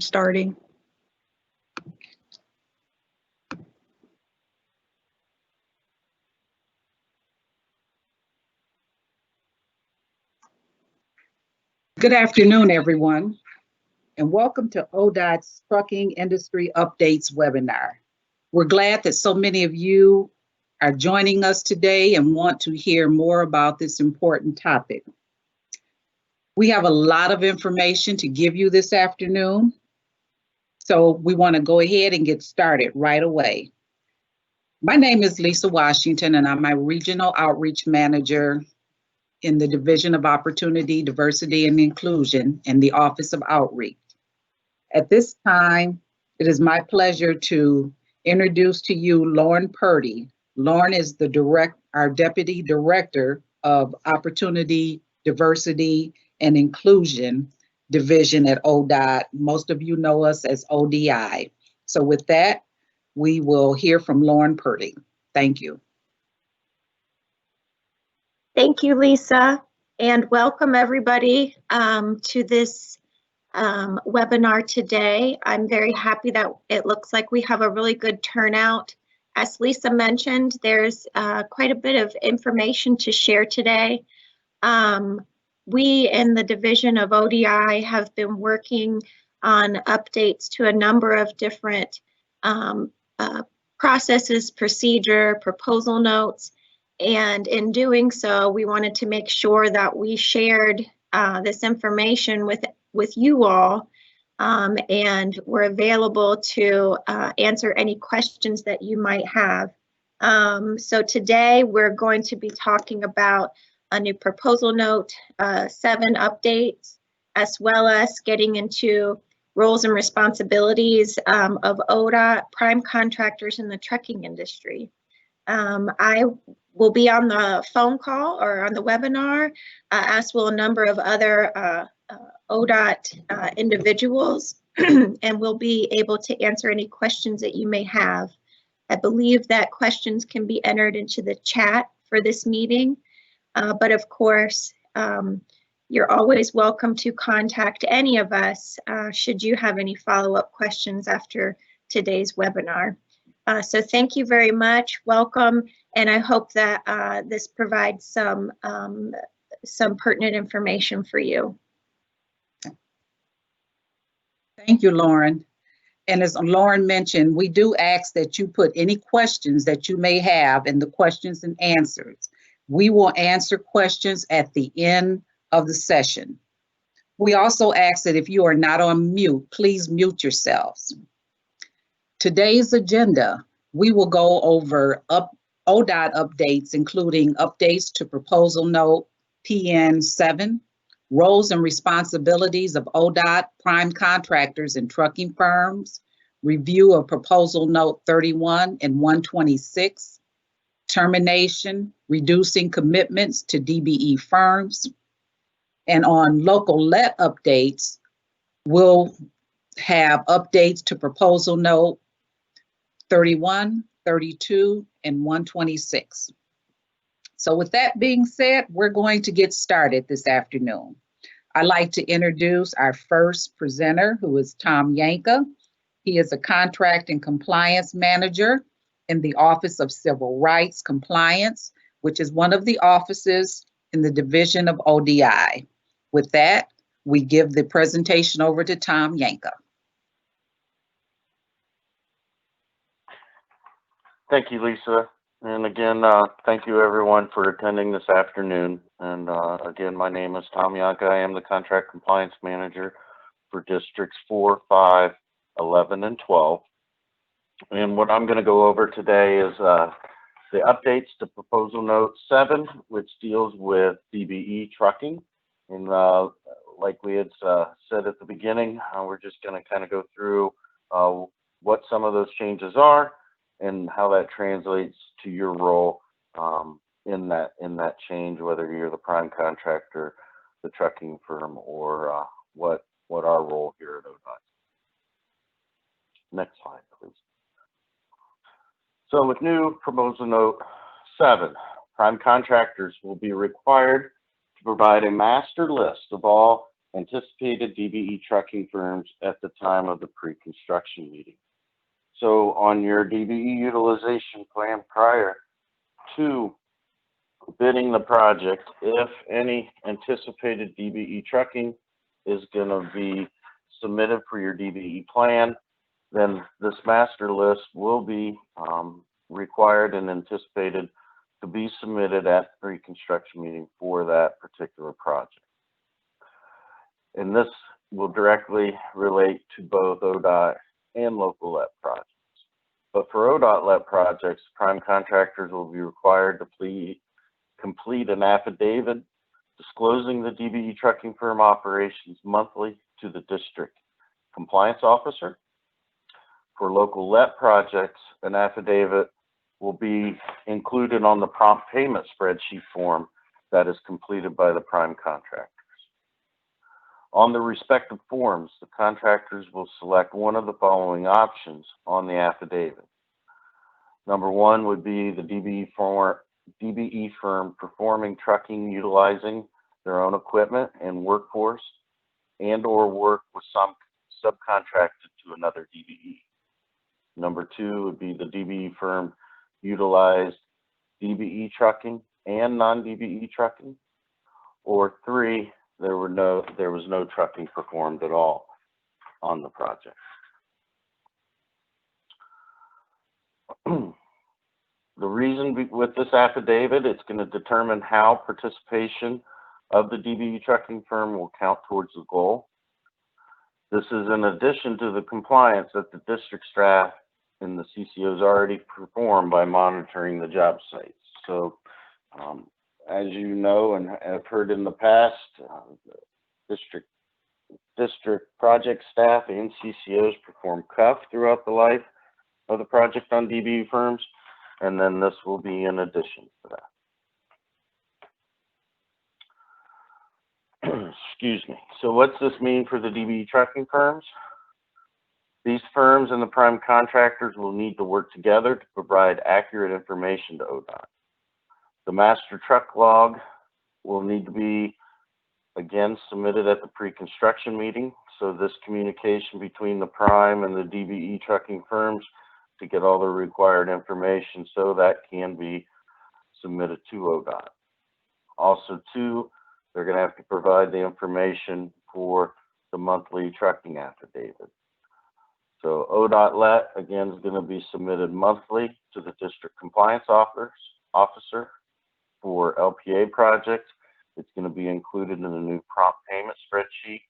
I'm starting. Good afternoon, everyone, and welcome to ODI's Trucking Industry Updates webinar. We're glad that so many of you are joining us today and want to hear more about this important topic. We have a lot of information to give you this afternoon, so we want to go ahead and get started right away. My name is Lisa Washington, and I'm a Regional Outreach Manager in the Division of Opportunity, Diversity, and Inclusion in the Office of Outreach. At this time, it is my pleasure to introduce to you Lauren Purdy. Lauren is our Deputy Director of Opportunity, Diversity, and Inclusion Division at ODI. Most of you know us as ODI. So with that, we will hear from Lauren Purdy. Thank you. Thank you, Lisa, and welcome everybody to this webinar today. I'm very happy that it looks like we have a really good turnout. As Lisa mentioned, there's quite a bit of information to share today. We in the Division of ODI have been working on updates to a number of different processes, procedure, proposal notes. And in doing so, we wanted to make sure that we shared this information with you all, and we're available to answer any questions that you might have. So today we're going to be talking about a new proposal note, 7 updates, as well as getting into roles and responsibilities of ODOT prime contractors in the trucking industry. I will be on the phone call or on the webinar, as will a number of other ODOT individuals, and we'll be able to answer any questions that you may have. I believe that questions can be entered into the chat for this meeting, but of course, you're always welcome to contact any of us should you have any follow-up questions after today's webinar. So thank you very much, welcome, and I hope that this provides some pertinent information for you. Thank you, Lauren. And as Lauren mentioned, we do ask that you put any questions that you may have in the questions and answers. We will answer questions at the end of the session. We also ask that if you are not on mute, please mute yourselves. Today's agenda, we will go over ODOT updates, including updates to Proposal Note PN 7, roles and responsibilities of ODOT prime contractors and trucking firms, review of Proposal Note 31 and 126, termination, reducing commitments to DBE firms, and on local let updates, we'll have updates to Proposal Note 31, 32, and 126. So with that being said, we're going to get started this afternoon. I'd like to introduce our first presenter, who is Tom Yanka. He is a Contract and Compliance Manager in the Office of Civil Rights Compliance, which is one of the offices in the Division of ODI. With that, we give the presentation over to Tom Yanka. Thank you, Lisa. And again, thank you everyone for attending this afternoon. And again, my name is Tom Yanka. I am the Contract Compliance Manager for Districts 4, 5, 11, and 12. And what I'm going to go over today is the updates to Proposal Note 7, which deals with DBE trucking. And like we had said at the beginning, we're just going to kind of go through what some of those changes are and how that translates to your role in that change, whether you're the prime contractor, the trucking firm, or what our role here at ODI. Next slide, please. So with new Proposal Note 7, prime contractors will be required to provide a master list of all anticipated DBE trucking firms at the time of the pre-construction meeting. So on your DBE utilization plan prior to bidding the project, if any anticipated DBE trucking is going to be submitted for your DBE plan, then this master list will be required and anticipated to be submitted at the pre-construction meeting for that particular project. And this will directly relate to both ODI and local let projects. But for ODOT let projects, prime contractors will be required to complete an affidavit disclosing the DBE trucking firm operations monthly to the district compliance officer. For local let projects, an affidavit will be included on the prompt payment spreadsheet form that is completed by the prime contractors. On the respective forms, the contractors will select one of the following options on the affidavit. Number one would be the DBE firm performing trucking utilizing their own equipment and workforce, and or work with some subcontracted to another DBE. Number two would be the DBE firm utilized DBE trucking and non-DBE trucking. Or three, there was no trucking performed at all on the project. The reason with this affidavit, it's going to determine how participation of the DBE trucking firm will count towards the goal. This is in addition to the compliance that the district staff and the CCOs already perform by monitoring the job sites. So as you know and have heard in the past, district project staff and CCOs perform CUF throughout the life of the project on DBE firms, and then this will be in addition to that. Excuse me. So what's this mean for the DBE trucking firms? These firms and the prime contractors will need to work together to provide accurate information to ODOT. The master truck log will need to be, again, submitted at the pre-construction meeting. So this communication between the prime and the DBE trucking firms to get all the required information so that can be submitted to ODOT. Also, too, they're going to have to provide the information for the monthly trucking affidavit. So ODOT let, again, is going to be submitted monthly to the district compliance officer. For LPA projects, it's going to be included in the new prompt payment spreadsheet.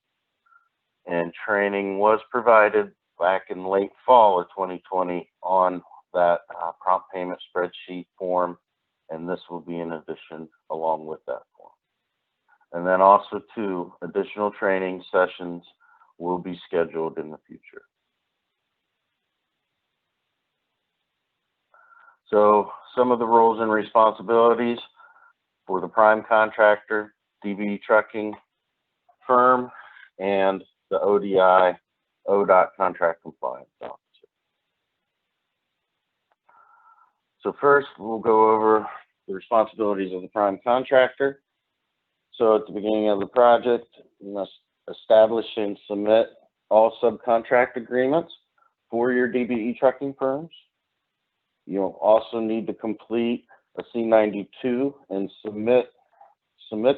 And training was provided back in late fall of 2020 on that prompt payment spreadsheet form, and this will be in addition along with that form. And then also, too, additional training sessions will be scheduled in the future. So some of the roles and responsibilities for the prime contractor, DBE trucking firm, and the ODI, ODOT contract compliance officer. So first, we'll go over the responsibilities of the prime contractor. So at the beginning of the project, you must establish and submit all subcontract agreements for your DBE trucking firms. You'll also need to complete a C92 and submit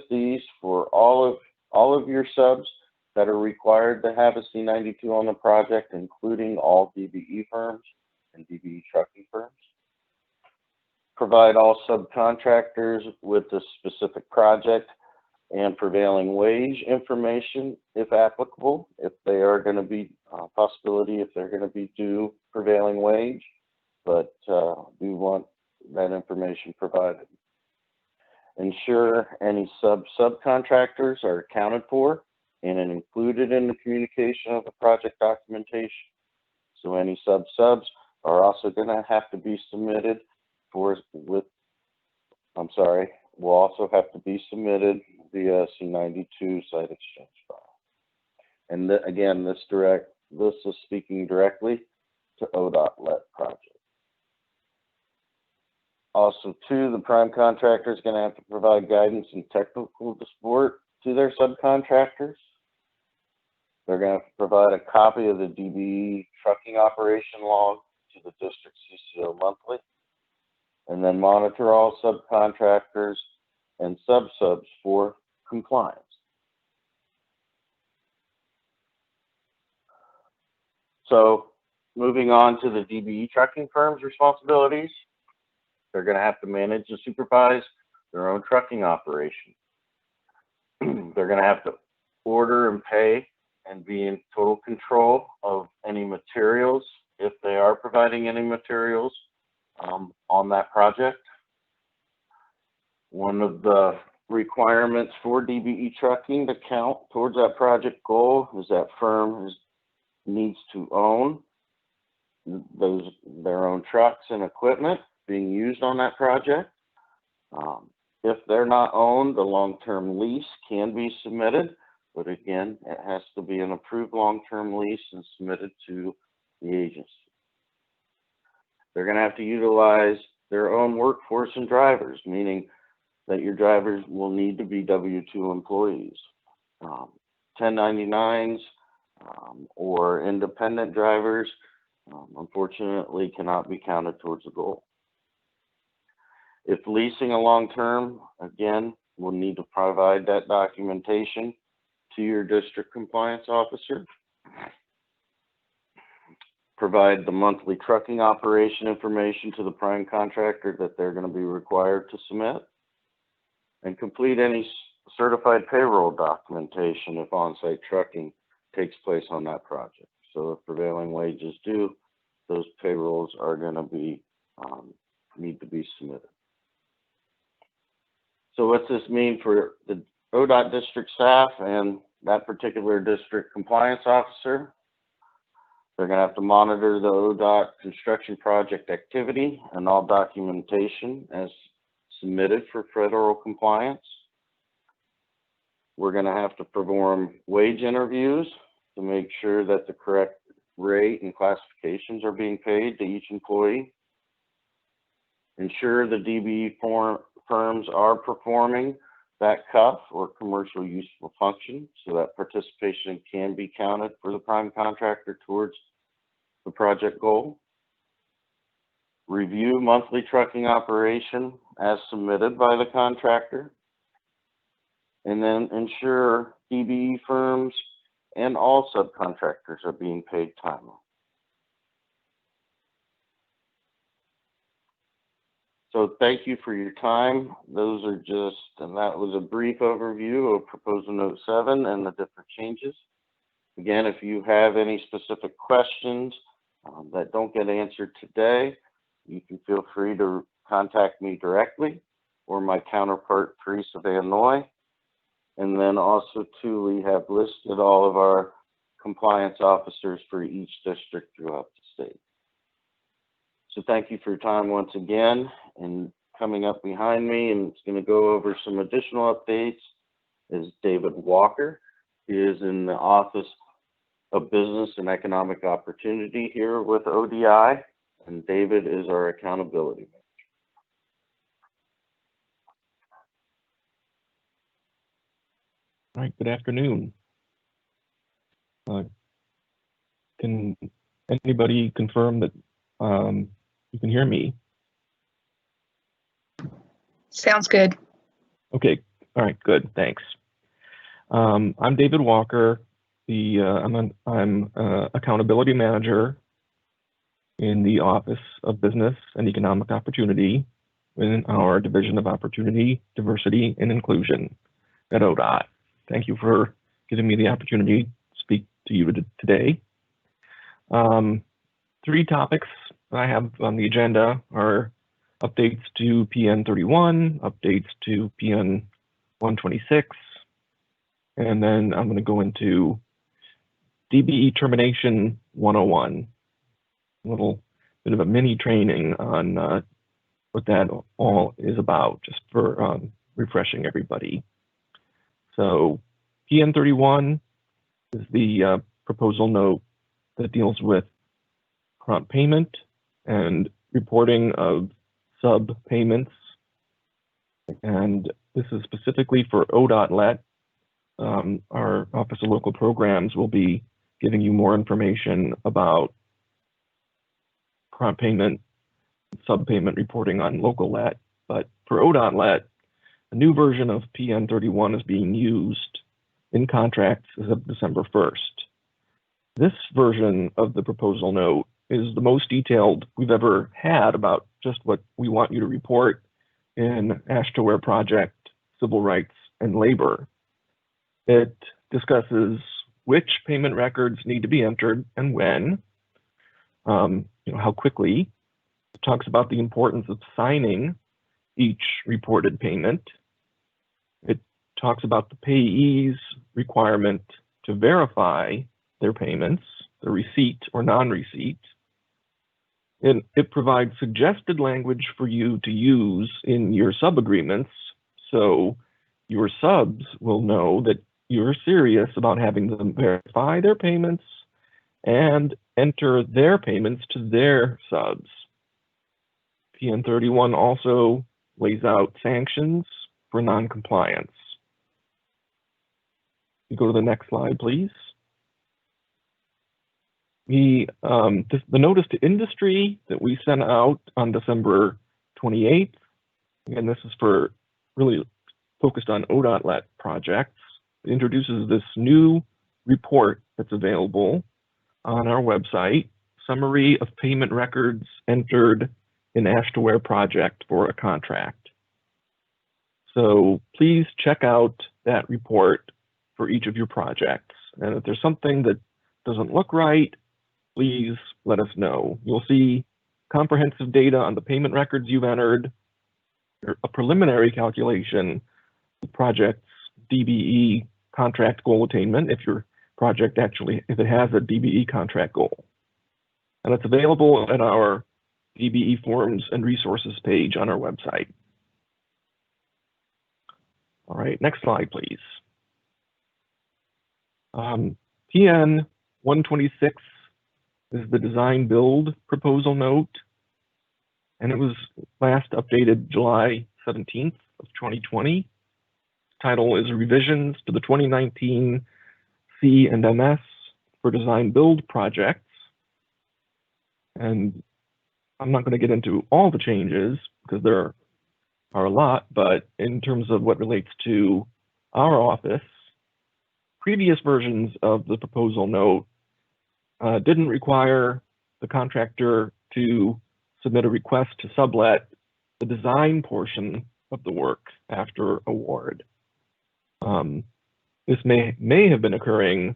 these for all of your subs that are required to have a C92 on the project, including all DBE firms and DBE trucking firms. Provide all subcontractors with the specific project and prevailing wage information, if applicable, if they are going to be a possibility, if they're going to be due prevailing wage, but we want that information provided. Ensure any subcontractors are accounted for and included in the communication of the project documentation. So any subs are also going to have to be submitted will also have to be submitted via C92 site exchange file. And again, this is speaking directly to ODOT let project. Also, too, the prime contractor is going to have to provide guidance and technical support to their subcontractors. They're going to provide a copy of the DBE trucking operation log to the district CCO monthly, and then monitor all subcontractors and sub-subs for compliance. So moving on to the DBE trucking firm's responsibilities, they're going to have to manage and supervise their own trucking operation. They're going to have to order and pay and be in total control of any materials, if they are providing any materials on that project. One of the requirements for DBE trucking to count towards that project goal is that firm needs to own their own trucks and equipment being used on that project. If they're not owned, a long-term lease can be submitted, but again, it has to be an approved long-term lease and submitted to the agency. They're going to have to utilize their own workforce and drivers, meaning that your drivers will need to be W-2 employees. 1099s or independent drivers, unfortunately, cannot be counted towards the goal. If leasing a long-term, again, we'll need to provide that documentation to your district compliance officer. Provide the monthly trucking operation information to the prime contractor that they're going to be required to submit. And complete any certified payroll documentation if on-site trucking takes place on that project. So if prevailing wage is due, those payrolls are going to be need to be submitted. So what's this mean for the ODOT district staff and that particular district compliance officer? They're going to have to monitor the ODOT construction project activity and all documentation as submitted for federal compliance. We're going to have to perform wage interviews to make sure that the correct rate and classifications are being paid to each employee. Ensure the DBE firms are performing that CUF or commercial useful function so that participation can be counted for the prime contractor towards the project goal. Review monthly trucking operation as submitted by the contractor. And then ensure DBE firms and all subcontractors are being paid timely. So thank you for your time. Those are just, and that was a brief overview of Proposal Note 7 and the different changes. Again, if you have any specific questions that don't get answered today, you can feel free to contact me directly or my counterpart, Teresa Van Noy. And then also too, we have listed all of our compliance officers for each district throughout the state. So thank you for your time once again. And coming up behind me, and it's going to go over some additional updates, is David Walker. He is in the Office of Business and Economic Opportunity here with ODI, and David is our accountability manager. All right, good afternoon. Can anybody confirm that you can hear me? Sounds good. Okay, all right, good, thanks. I'm David Walker. I'm accountability manager in the Office of Business and Economic Opportunity in our Division of Opportunity, Diversity, and Inclusion at ODOT. Thank you for giving me the opportunity to speak to you today. 3 topics I have on the agenda are updates to PN 31, updates to PN 126, and then I'm going to go into DBE Termination 101, a little bit of a mini training on what that all is about, just for refreshing everybody. So PN 31 is the proposal note that deals with prompt payment and reporting of sub payments. And this is specifically for ODOT-LET our Office of Local Programs will be giving you more information about prompt payment, subpayment reporting on local LET. But for ODOT LET, a new version of PN 31 is being used in contracts as of December 1st. This version of the proposal note is the most detailed we've ever had about just what we want you to report in Ash-to-Ware project, civil rights, and labor. It discusses which payment records need to be entered and when, how quickly. It talks about the importance of signing each reported payment. It talks about the payee's requirement to verify their payments, the receipt or non-receipt. And it provides suggested language for you to use in your sub-agreements, so your subs will know that you're serious about having them verify their payments and enter their payments to their subs. PN 31 also lays out sanctions for non-compliance. You go to the next slide, please. The notice to industry that we sent out on December 28th, again, this is for really focused on ODOT LET projects, it introduces this new report that's available on our website, summary of payment records entered in Ash-to-Ware project for a contract. So please check out that report for each of your projects. And if there's something that doesn't look right, please let us know. You'll see comprehensive data on the payment records you've entered, a preliminary calculation of the project's DBE contract goal attainment, if your project if it has a DBE contract goal. And it's available at our DBE forms and resources page on our website. All right, next slide, please. PN 126 is the design build proposal note, and it was last updated July 17th of 2020. Title is Revisions to the 2019 C and MS for design build projects. And I'm not going to get into all the changes because there are a lot, but in terms of what relates to our office, previous versions of the proposal note didn't require the contractor to submit a request to sublet the design portion of the work after award. This may have been occurring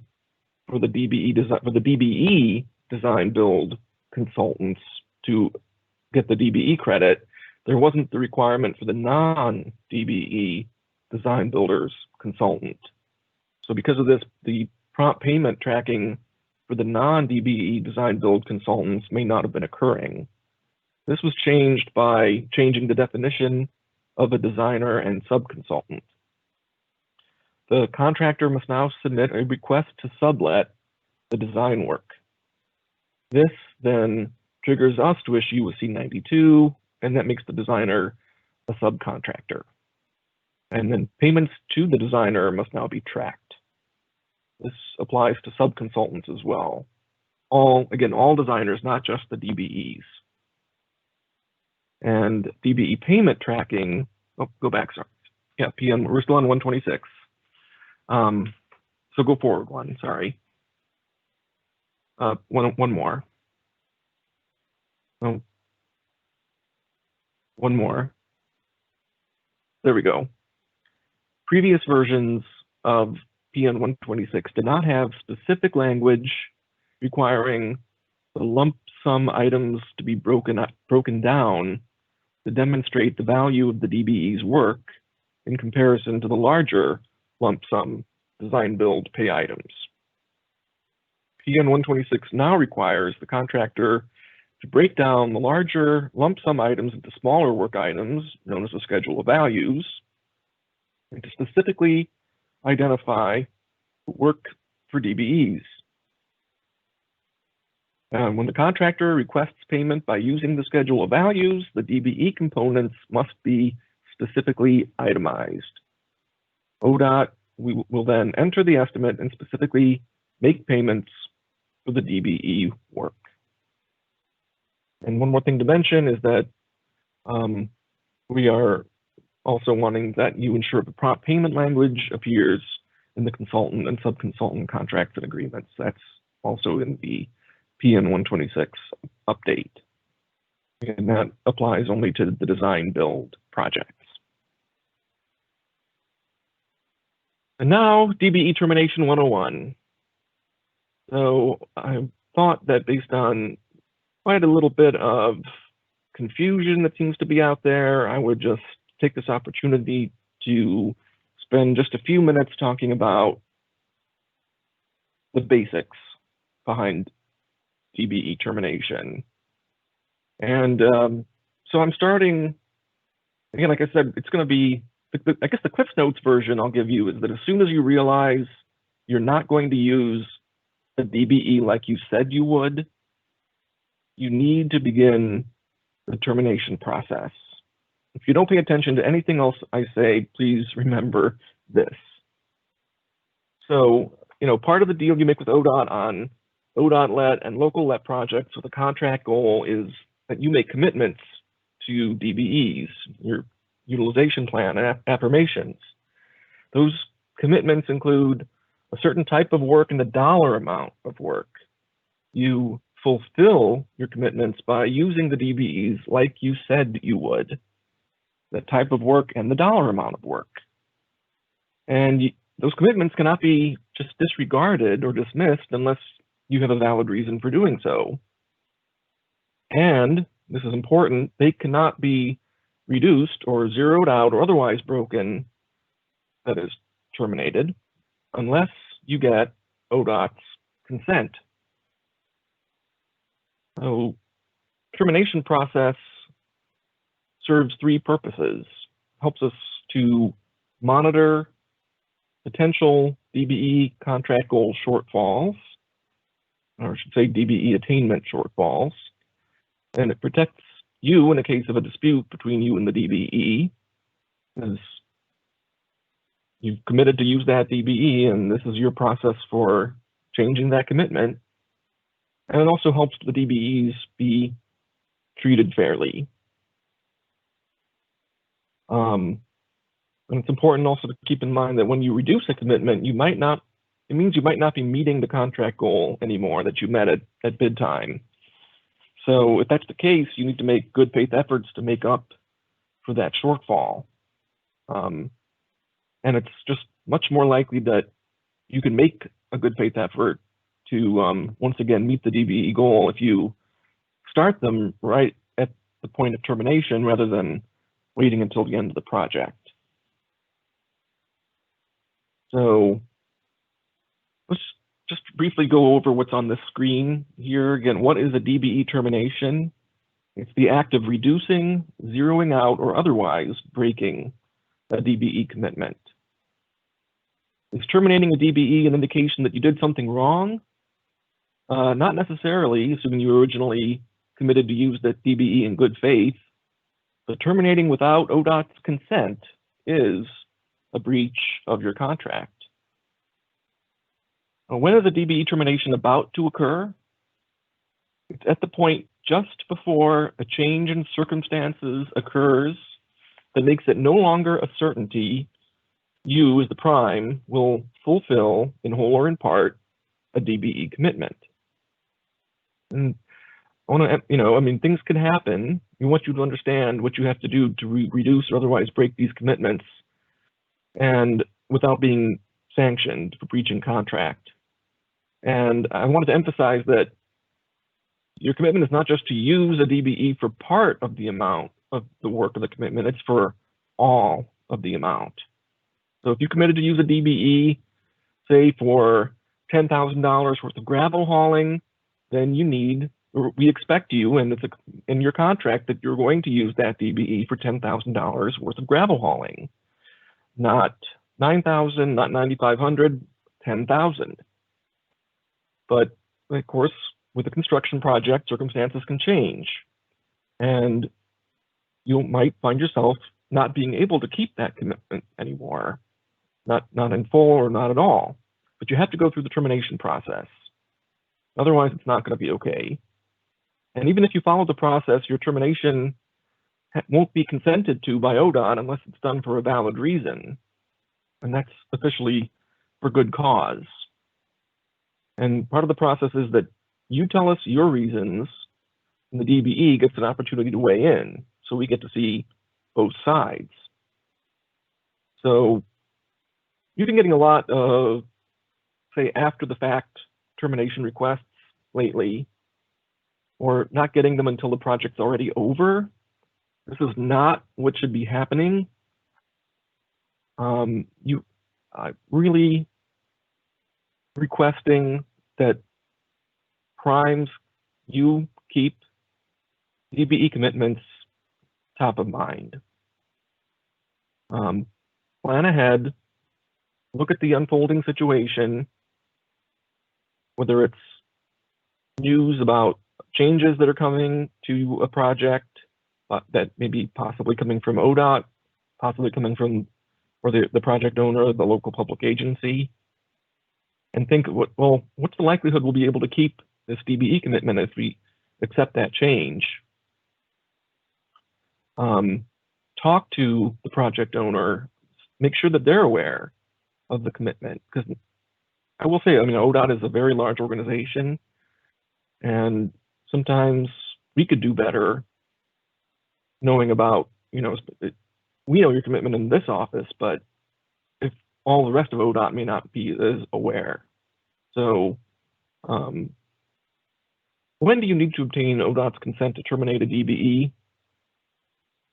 for the DBE design build consultants to get the DBE credit. There wasn't the requirement for the non-DBE design builders consultant. So because of this, the prompt payment tracking for the non-DBE design build consultants may not have been occurring. This was changed by changing the definition of a designer and subconsultant. The contractor must now submit a request to sublet the design work. This then triggers us to issue a C92, and that makes the designer a subcontractor. And then payments to the designer must now be tracked. This applies to subconsultants as well. All designers, not just the DBEs. And DBE payment tracking, go back, sorry. Yeah, PN, we're still on 126. So go forward one, sorry. One more. Oh, one more. There we go. Previous versions of PN 126 did not have specific language requiring the lump sum items to be broken down to demonstrate the value of the DBE's work in comparison to the larger lump sum design build pay items. PN 126 now requires the contractor to break down the larger lump sum items into smaller work items, known as a schedule of values, and to specifically identify work for DBEs. When the contractor requests payment by using the schedule of values, the DBE components must be specifically itemized. ODOT we will then enter the estimate and specifically make payments for the DBE work. And one more thing to mention is that we are also wanting that you ensure the prompt payment language appears in the consultant and subconsultant contracts and agreements. That's also in the PN 126 update. And that applies only to the design build projects. And now DBE Termination 101. So I thought that based on quite a little bit of confusion that seems to be out there, I would just take this opportunity to spend just a few minutes talking about the basics behind DBE termination. And so I'm starting, again, like I said, it's going to be, I guess the Cliff Notes version I'll give you is that as soon as you realize you're not going to use the DBE like you said you would, you need to begin the termination process. If you don't pay attention to anything else I say, please remember this. So, part of the deal you make with ODOT on ODOT LET and local LET projects with a contract goal is that you make commitments to DBEs, your utilization plan affirmations. Those commitments include a certain type of work and the dollar amount of work. You fulfill your commitments by using the DBEs like you said you would, the type of work and the dollar amount of work. And those commitments cannot be just disregarded or dismissed unless you have a valid reason for doing so. And this is important, they cannot be reduced or zeroed out or otherwise broken, that is terminated, unless you get ODOT's consent. So termination process serves three purposes. Helps us to monitor potential DBE contract goal shortfalls, or I should say DBE attainment shortfalls, and it protects you in a case of a dispute between you and the DBE, as you've committed to use that DBE and this is your process for changing that commitment. And it also helps the DBEs be treated fairly. And it's important also to keep in mind that when you reduce a commitment, it means you might not be meeting the contract goal anymore that you met at bid time. So if that's the case, you need to make good faith efforts to make up for that shortfall. And it's just much more likely that you can make a good faith effort to once again meet the DBE goal if you start them right at the point of termination rather than waiting until the end of the project. So let's just briefly go over what's on the screen here. Again, what is a DBE termination? It's the act of reducing, zeroing out, or otherwise breaking a DBE commitment. Is terminating a DBE an indication that you did something wrong? Not necessarily, assuming you originally committed to use that DBE in good faith. But terminating without ODOT's consent is a breach of your contract. When is a DBE termination about to occur? It's at the point just before a change in circumstances occurs that makes it no longer a certainty you, as the prime, will fulfill, in whole or in part, a DBE commitment. And I want to, things can happen. We want you to understand what you have to do to reduce or otherwise break these commitments, and without being sanctioned for breaching contract. And I wanted to emphasize that your commitment is not just to use a DBE for part of the amount of the work of the commitment, it's for all of the amount. So if you committed to use a DBE, say for $10,000 worth of gravel hauling, then we expect you, and it's in your contract, that you're going to use that DBE for $10,000 worth of gravel hauling. Not 9,000, not 9,500, 10,000. But of course, with a construction project, circumstances can change. And you might find yourself not being able to keep that commitment anymore. not in full or not at all. But you have to go through the termination process. Otherwise, it's not going to be okay. And even if you follow the process, your termination won't be consented to by ODOT unless it's done for a valid reason. And that's officially for good cause. And part of the process is that you tell us your reasons, and the DBE gets an opportunity to weigh in, so we get to see both sides. So you've been getting a lot of, say, after the fact termination requests lately, or not getting them until the project's already over. This is not what should be happening. Really requesting that primes, you keep DBE commitments top of mind. Plan ahead, look at the unfolding situation, whether it's news about changes that are coming to a project that may be possibly coming from ODOT, possibly coming from or the project owner or the local public agency, and think, well, what's the likelihood we'll be able to keep this DBE commitment if we accept that change? Talk to the project owner, make sure that they're aware of the commitment, because I will say, I mean, ODOT is a very large organization, and sometimes we could do better knowing about, we know your commitment in this office, but if all the rest of ODOT may not be as aware. So when do you need to obtain ODOT's consent to terminate a DBE?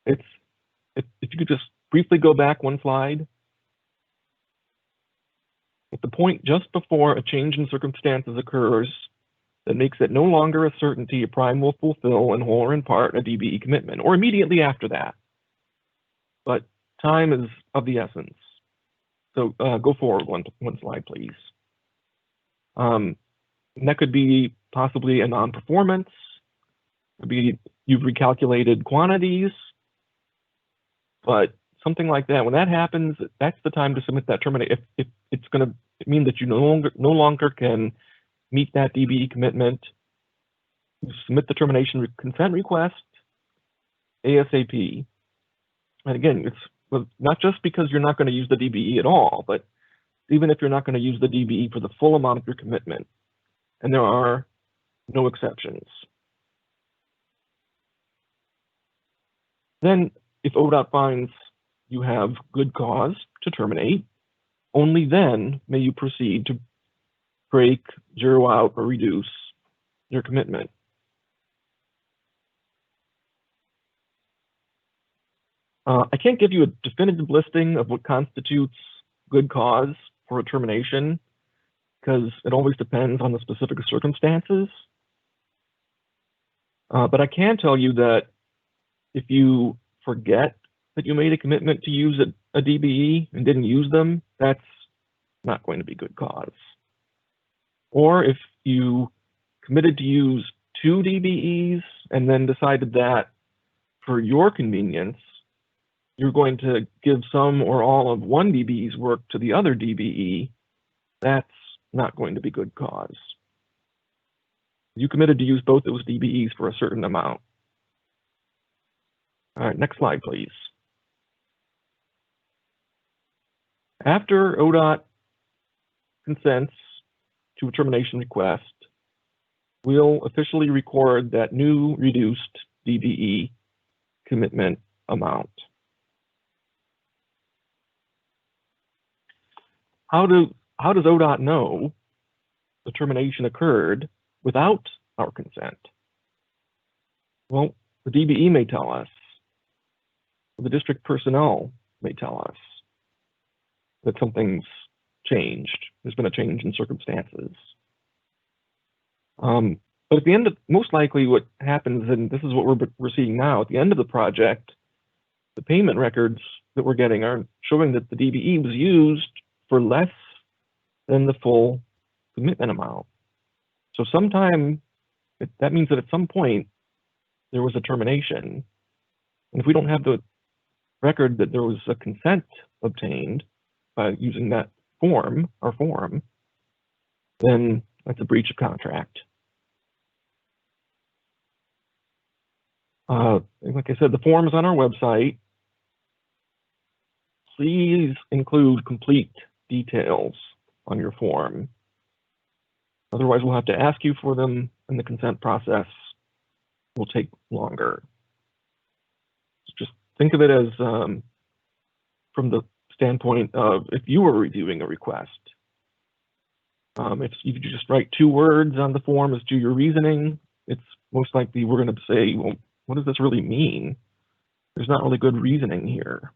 If you could just briefly go back one slide. At the point just before a change in circumstances occurs that makes it no longer a certainty a prime will fulfill in whole or in part a DBE commitment, or immediately after that. But time is of the essence. So go forward one slide, please. And that could be possibly a non-performance. Could be you've recalculated quantities, but something like that. When that happens, that's the time to submit that terminate. If it's going to mean that you no longer can meet that DBE commitment, you submit the termination consent request ASAP. And again, it's not just because you're not going to use the DBE at all, but even if you're not going to use the DBE for the full amount of your commitment, and there are no exceptions. Then, if ODOT finds you have good cause to terminate, only then may you proceed to break, zero out, or reduce your commitment. I can't give you a definitive listing of what constitutes good cause for a termination, because it always depends on the specific circumstances. But I can tell you that if you forget that you made a commitment to use a DBE and didn't use them, that's not going to be good cause. Or if you committed to use 2 DBEs and then decided that for your convenience, you're going to give some or all of one DBE's work to the other DBE, that's not going to be good cause. You committed to use both those DBEs for a certain amount. All right, next slide, please. After ODOT consents to a termination request, we'll officially record that new reduced DBE commitment amount. How does ODOT know the termination occurred without our consent? Well, the DBE may tell us, the district personnel may tell us that something's changed. There's been a change in circumstances. But at the end of, most likely what happens, and this is what we're seeing now, at the end of the project, the payment records that we're getting are showing that the DBE was used for less than the full commitment amount. So sometime, that means that at some point there was a termination. And if we don't have the record that there was a consent obtained, by using that form or form, then that's a breach of contract. Like I said, the form is on our website. Please include complete details on your form. Otherwise, we'll have to ask you for them, and the consent process will take longer. Just think of it as from the standpoint of if you were reviewing a request. If you just write 2 words on the form as to your reasoning, it's most likely we're going to say, well, what does this really mean? There's not really good reasoning here.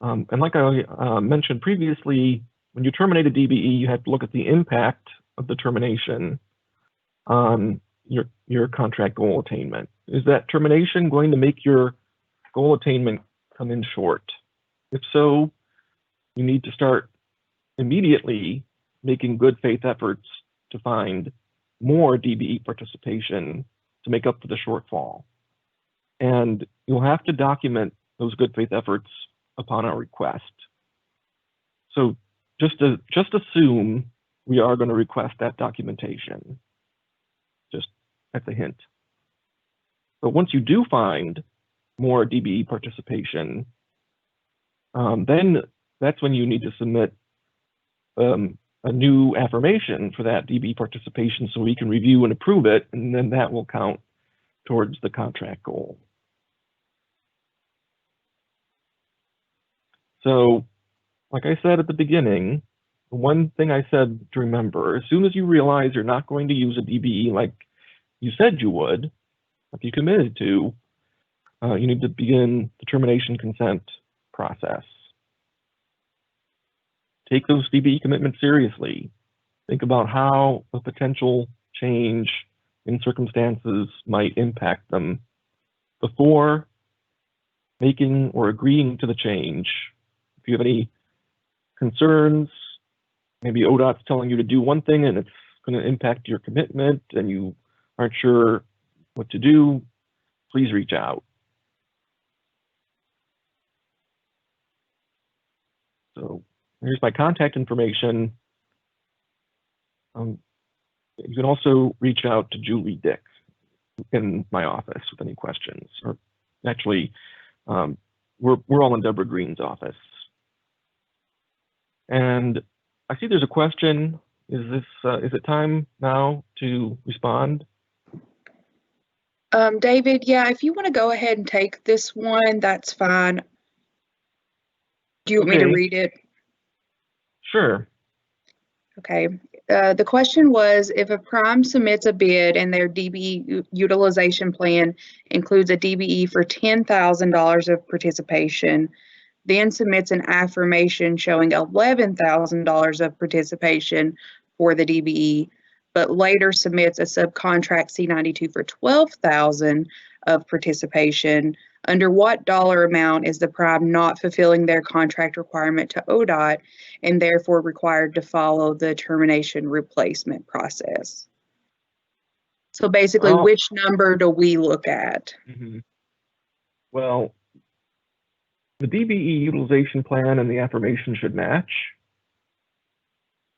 And like I mentioned previously, when you terminate a DBE, you have to look at the impact of the termination on your contract goal attainment. Is that termination going to make your goal attainment come in short? If so, you need to start immediately making good faith efforts to find more DBE participation to make up for the shortfall. And you'll have to document those good faith efforts upon our request. So just assume we are going to request that documentation. Just that's a hint. But once you do find more DBE participation, then that's when you need to submit a new affirmation for that DBE participation so we can review and approve it, and then that will count towards the contract goal. So, like I said at the beginning, one thing I said to remember, as soon as you realize you're not going to use a DBE like you said you would, like you committed to, you need to begin the termination consent process. Take those DBE commitments seriously. Think about how a potential change in circumstances might impact them before making or agreeing to the change. If you have any concerns, maybe ODOT's telling you to do one thing and it's going to impact your commitment and you aren't sure what to do, please reach out. So here's my contact information. You can also reach out to Julie Dick in my office with any questions. Or actually, we're all in Deborah Green's office. And I see there's a question. Is it time now to respond? David, yeah, if you want to go ahead and take this one, that's fine. Do you want me to read it? Sure. Okay. The question was, if a prime submits a bid and their DBE utilization plan includes a DBE for $10,000 of participation, then submits an affirmation showing $11,000 of participation for the DBE, but later submits a subcontract C92 for $12,000 of participation, under what dollar amount is the prime not fulfilling their contract requirement to ODOT and therefore required to follow the termination replacement process? So basically, which number do we look at? Mm-hmm. Well, the DBE utilization plan and the affirmation should match.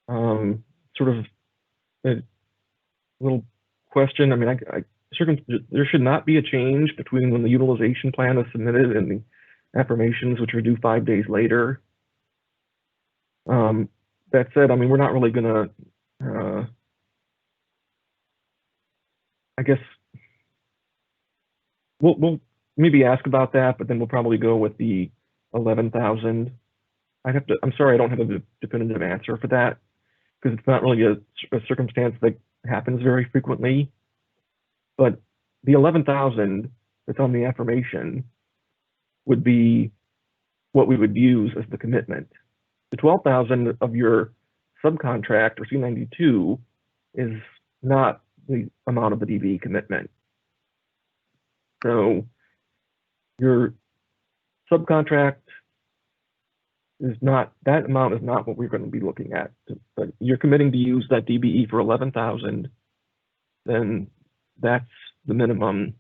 Sort of a little question. I mean, there should not be a change between when the utilization plan is submitted and the affirmations, which are due 5 days later. That said, I mean, we're not really going to, I guess, we'll maybe ask about that, but then we'll probably go with the 11,000. I'm sorry, I don't have a definitive answer for that because it's not really a circumstance that happens very frequently. But the 11,000 that's on the affirmation would be what we would use as the commitment. The 12,000 of your subcontract or C92 is not the amount of the DBE commitment. So your subcontract is not, that amount is not what we're going to be looking at. But you're committing to use that DBE for 11,000, then that's the minimum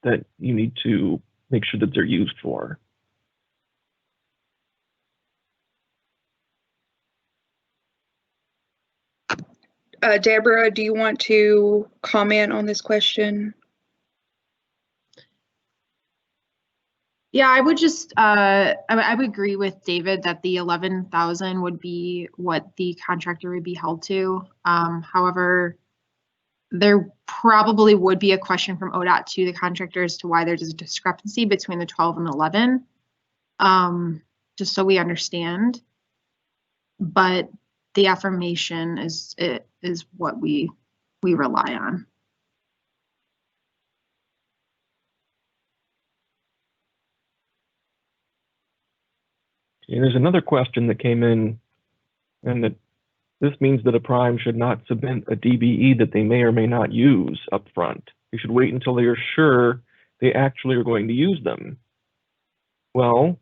that you need to make sure that they're used for. Deborah, do you want to comment on this question? Yeah, I would just, I would agree with David that the 11,000 would be what the contractor would be held to. However, there probably would be a question from ODOT to the contractor as to why there's a discrepancy between the 12 and 11, just so we understand. But the affirmation is what we rely on. And there's another question that came in, and that this means that a prime should not submit a DBE that they may or may not use up front. They should wait until they are sure they actually are going to use them. Well,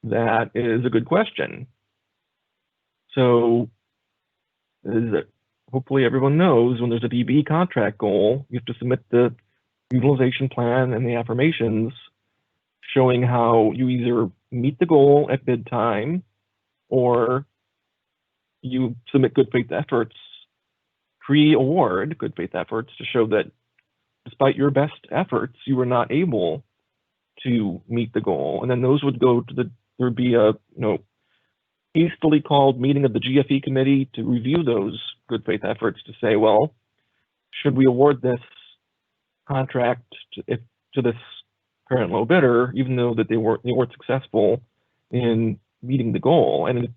that is a good question. So, hopefully everyone knows when there's a DBE contract goal, you have to submit the utilization plan and the affirmations showing how you either meet the goal at bid time or you submit good faith efforts, pre-award good faith efforts to show that despite your best efforts, you were not able to meet the goal. And then those would go to there would be a hastily called meeting of the GFE committee to review those good faith efforts to say, well, should we award this contract to this current low bidder, even though that they weren't successful in meeting the goal? And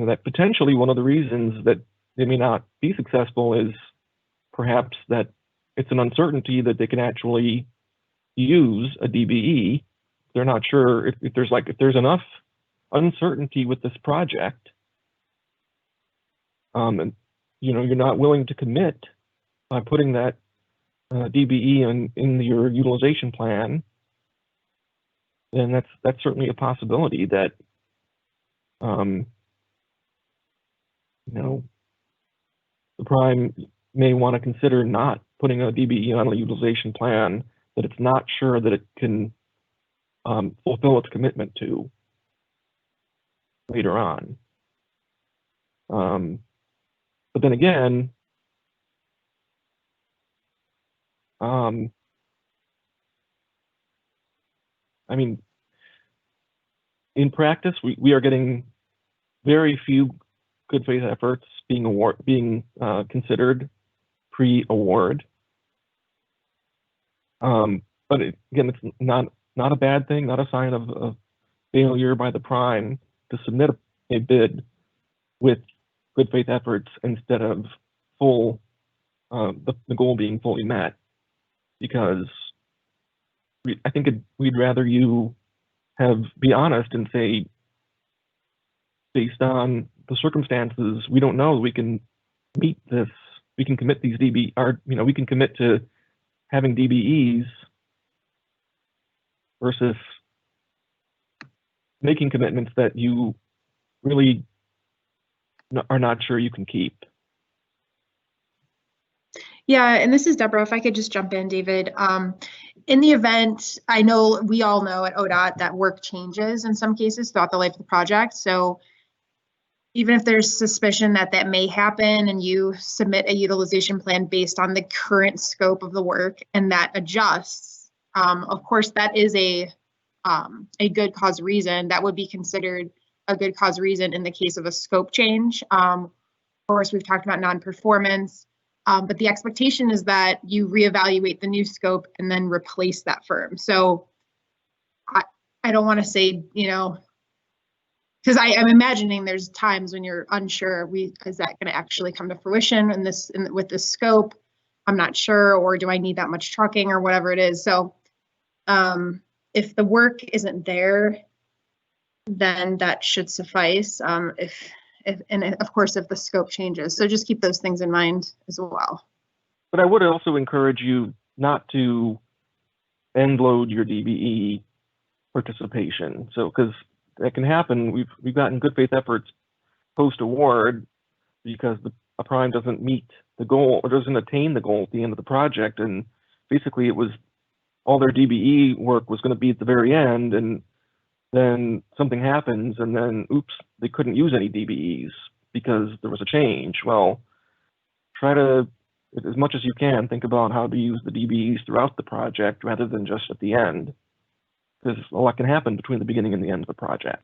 that potentially one of the reasons that they may not be successful is perhaps that it's an uncertainty that they can actually use a DBE. They're not sure if there's enough uncertainty with this project, and you're not willing to commit by putting that DBE in your utilization plan, then that's certainly a possibility that the prime may want to consider not putting a DBE on a utilization plan that it's not sure that it can fulfill its commitment to later on. But then again, I mean, in practice, we are getting very few good faith efforts being considered pre-award. But again, it's not a bad thing, not a sign of failure by the prime to submit a bid with good faith efforts instead of the goal being fully met, because I think we'd rather you be honest and say, based on the circumstances, we don't know we can meet this. We can commit these we can commit to having DBEs versus making commitments that you really are not sure you can keep. Yeah, and this is Deborah. If I could just jump in, David. In the event, I know we all know at ODOT that work changes in some cases throughout the life of the project. So even if there's suspicion that may happen and you submit a utilization plan based on the current scope of the work and that adjusts, of course, that is a good cause reason. That would be considered a good cause reason in the case of a scope change. Of course, we've talked about non-performance, but the expectation is that you reevaluate the new scope and then replace that firm. So I don't want to say, because I'm imagining there's times when you're unsure, is that going to actually come to fruition with this scope? I'm not sure, or do I need that much trucking or whatever it is? So if the work isn't there, then that should suffice. And of course, if the scope changes. So just keep those things in mind as well. But I would also encourage you not to end load your DBE participation. So, because that can happen. We've gotten good faith efforts post-award because a prime doesn't meet the goal or doesn't attain the goal at the end of the project, and basically it was all their DBE work was going to be at the very end, and then something happens, and then oops, they couldn't use any DBEs. because there was a change. Well, try to, as much as you can, think about how to use the DBEs throughout the project rather than just at the end, because a lot can happen between the beginning and the end of the project.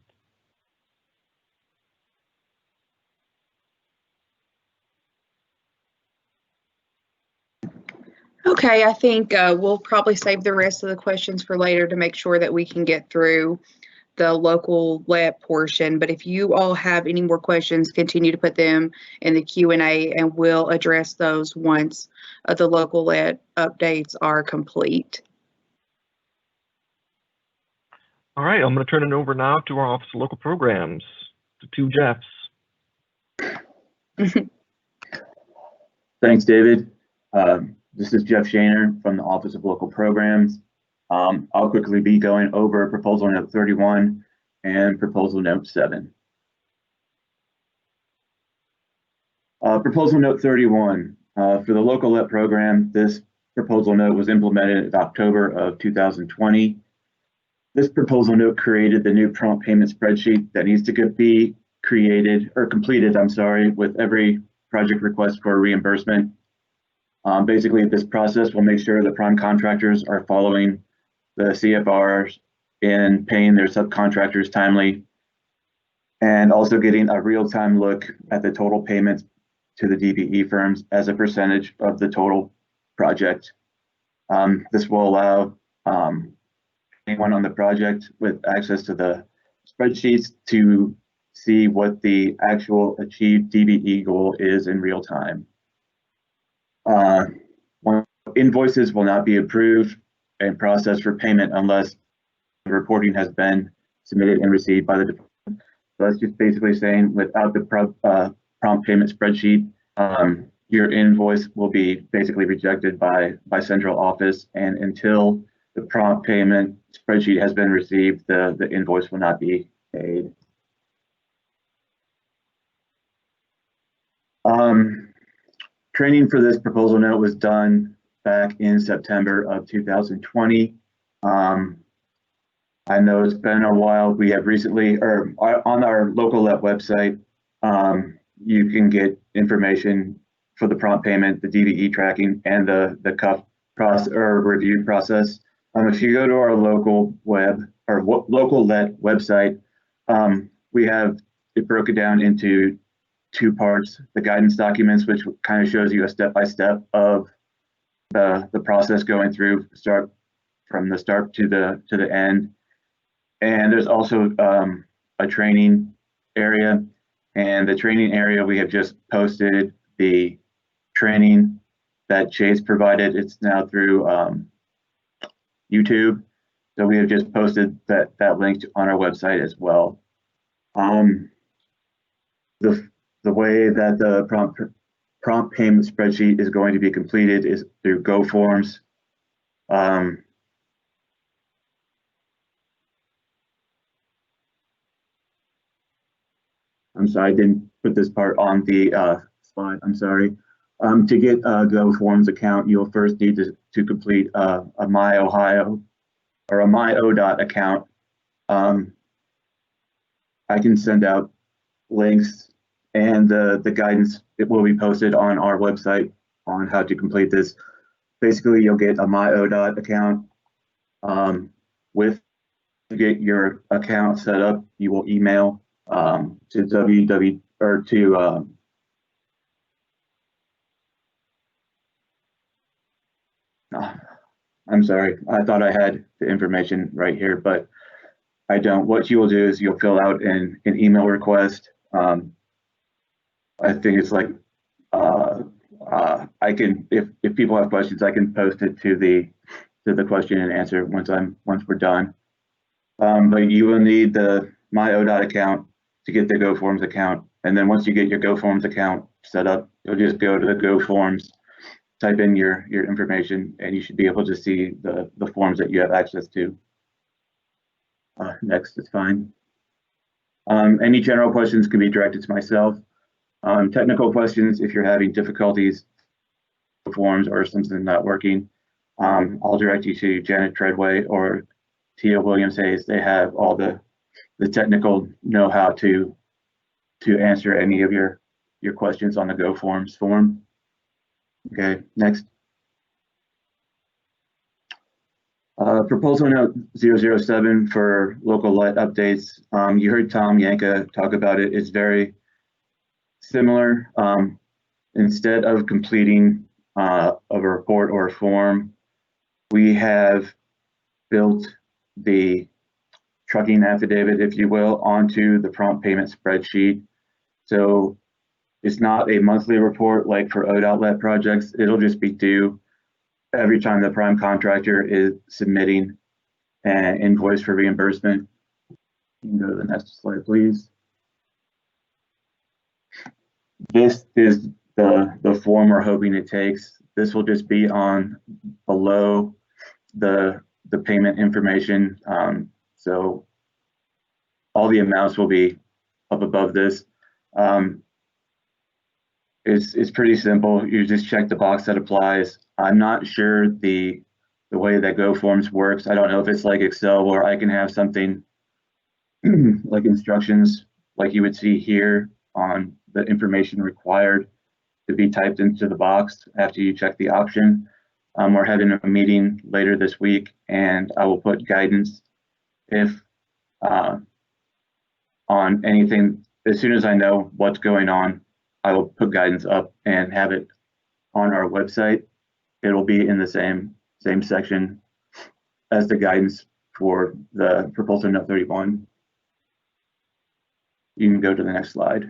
Okay, I think we'll probably save the rest of the questions for later to make sure that we can get through the local let portion. But if you all have any more questions, continue to put them in the Q&A and we'll address those once the local let updates are complete. All right, I'm going to turn it over now to our Office of Local Programs, the two Jeffs. Thanks, David. This is Jeff Shaner from the Office of Local Programs. I'll quickly be going over Proposal Note 31 and Proposal Note 7. Proposal Note 31, for the local let program, this proposal note was implemented in October of 2020. This proposal note created the new prompt payment spreadsheet that needs to be created or completed, with every project request for reimbursement. Basically, this process will make sure that prime contractors are following the CFRs in paying their subcontractors timely, and also getting a real-time look at the total payments to the DBE firms as a percentage of the total project. This will allow anyone on the project with access to the spreadsheets to see what the actual achieved DBE goal is in real time. Invoices will not be approved and processed for payment unless the reporting has been submitted and received by the department. So that's just basically saying without the prompt payment spreadsheet, your invoice will be basically rejected by central office, and until the prompt payment spreadsheet has been received, the invoice will not be paid. Training for this proposal note was done back in September of 2020. I know it's been a while. We have recently, or on our local let website, you can get information for the prompt payment, the DBE tracking, and the CUF process or review process. If you go to our local local let website, we have it broken down into two parts: the guidance documents, which kind of shows you a step-by-step of the process going through from the start to the end. And there's also a training area, and the training area, we have just posted the training that Chase provided. It's now through YouTube, so we have just posted that link on our website as well. The way that the prompt payment spreadsheet is going to be completed is through GoForms. I'm sorry, I didn't put this part on the slide. I'm sorry. To get a GoForms account, you'll first need to complete a MyOhio or a MyODOT account. I can send out links, and the guidance, it will be posted on our website on how to complete this. Basically, you'll get a MyODOT account. To get your account set up, you will email to www or to I'm sorry, I thought I had the information right here, but I don't. What you will do is you'll fill out an email request. I think it's like I can, if people have questions, I can post it to the question and answer once we're done. But you will need the MyODOT account to get the GoForms account, and then once you get your GoForms account set up, you'll just go to the GoForms, type in your information, and you should be able to see the forms that you have access to. Next is fine. Any general questions can be directed to myself. Technical questions, if you're having difficulties with forms or something not working, I'll direct you to Janet Treadway or Tia Williams Hayes. They have all the technical know-how to to answer any of your questions on the Go Forms form. Okay, next. Proposal note 007 for local LET updates. You heard Tom Yanka talk about it. It's very similar. Instead of completing a report or a form, we have built the trucking affidavit, if you will, onto the prompt payment spreadsheet. So it's not a monthly report like for ODI LET projects. It'll just be due every time the prime contractor is submitting an invoice for reimbursement. You can go to the next slide, please. This is the form we're hoping it takes. This will just be on below the payment information. So all the amounts will be up above this. It's pretty simple. You just check the box that applies. I'm not sure the way that Go Forms works. I don't know if it's like Excel where I can have something like instructions like you would see here on the information required to be typed into the box after you check the option. We're having a meeting later this week, and I will put guidance if on anything. As soon as I know what's going on, I will put guidance up and have it on our website. It'll be in the same section as the guidance for the proposal note 31. You can go to the next slide.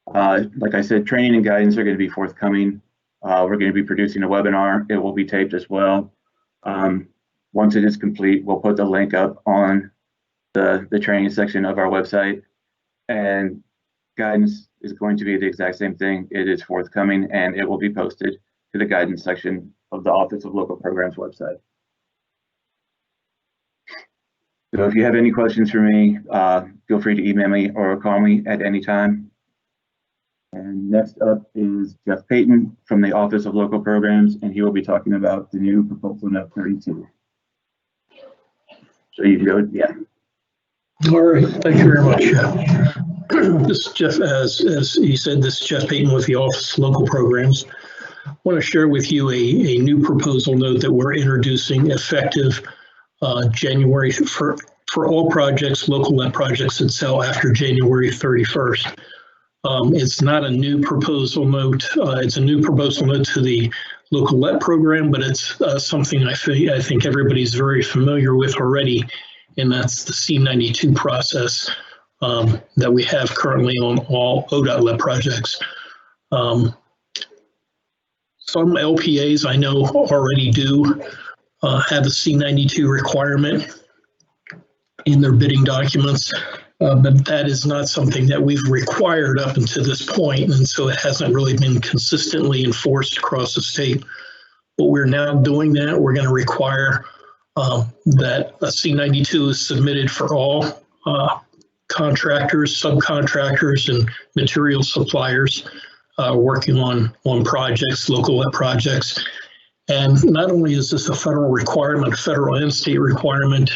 Like I said, training and guidance are going to be forthcoming. We're going to be producing a webinar. It will be taped as well. Once it is complete, we'll put the link up on the training section of our website, and guidance is going to be the exact same thing. It is forthcoming, and it will be posted to the guidance section of the Office of Local Programs website. So if you have any questions for me, feel free to email me or call me at any time. And next up is Jeff Payton from the Office of Local Programs, and he will be talking about the new proposal note 32. So you can go, yeah. All right, thank you very much. This is Jeff, as he said, this is Jeff Payton with the Office of Local Programs. I want to share with you a new proposal note that we're introducing effective January for all projects, local LET projects that sell after January 31st. It's not a new proposal note. It's a new proposal note to the local LET program, but it's something I think everybody's very familiar with already, and that's the C92 process that we have currently on all ODI LET projects. Some LPAs I know already do have a C92 requirement in their bidding documents, but that is not something that we've required up until this point, and so it hasn't really been consistently enforced across the state. But we're now doing that. We're going to require that a C92 is submitted for all contractors, subcontractors, and material suppliers working on projects, local LET projects. And not only is this a federal requirement, federal and state requirement,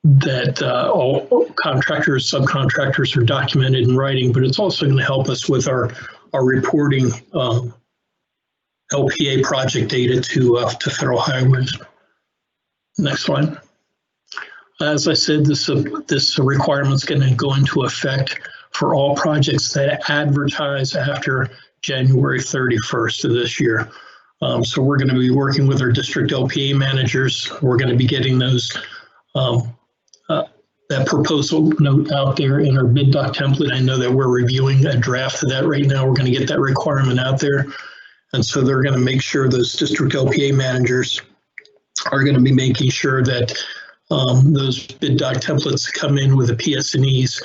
that all contractors, subcontractors are documented in writing, but it's also going to help us with our reporting LPA project data to federal highways. Next slide. As I said, this requirement is going to go into effect for all projects that advertise after January 31st of this year. So we're going to be working with our district LPA managers. We're going to be getting those that proposal note out there in our bid doc template. I know that we're reviewing a draft of that right now. We're going to get that requirement out there. And so they're going to make sure those district LPA managers are going to be making sure that those bid doc templates come in with the PS&Es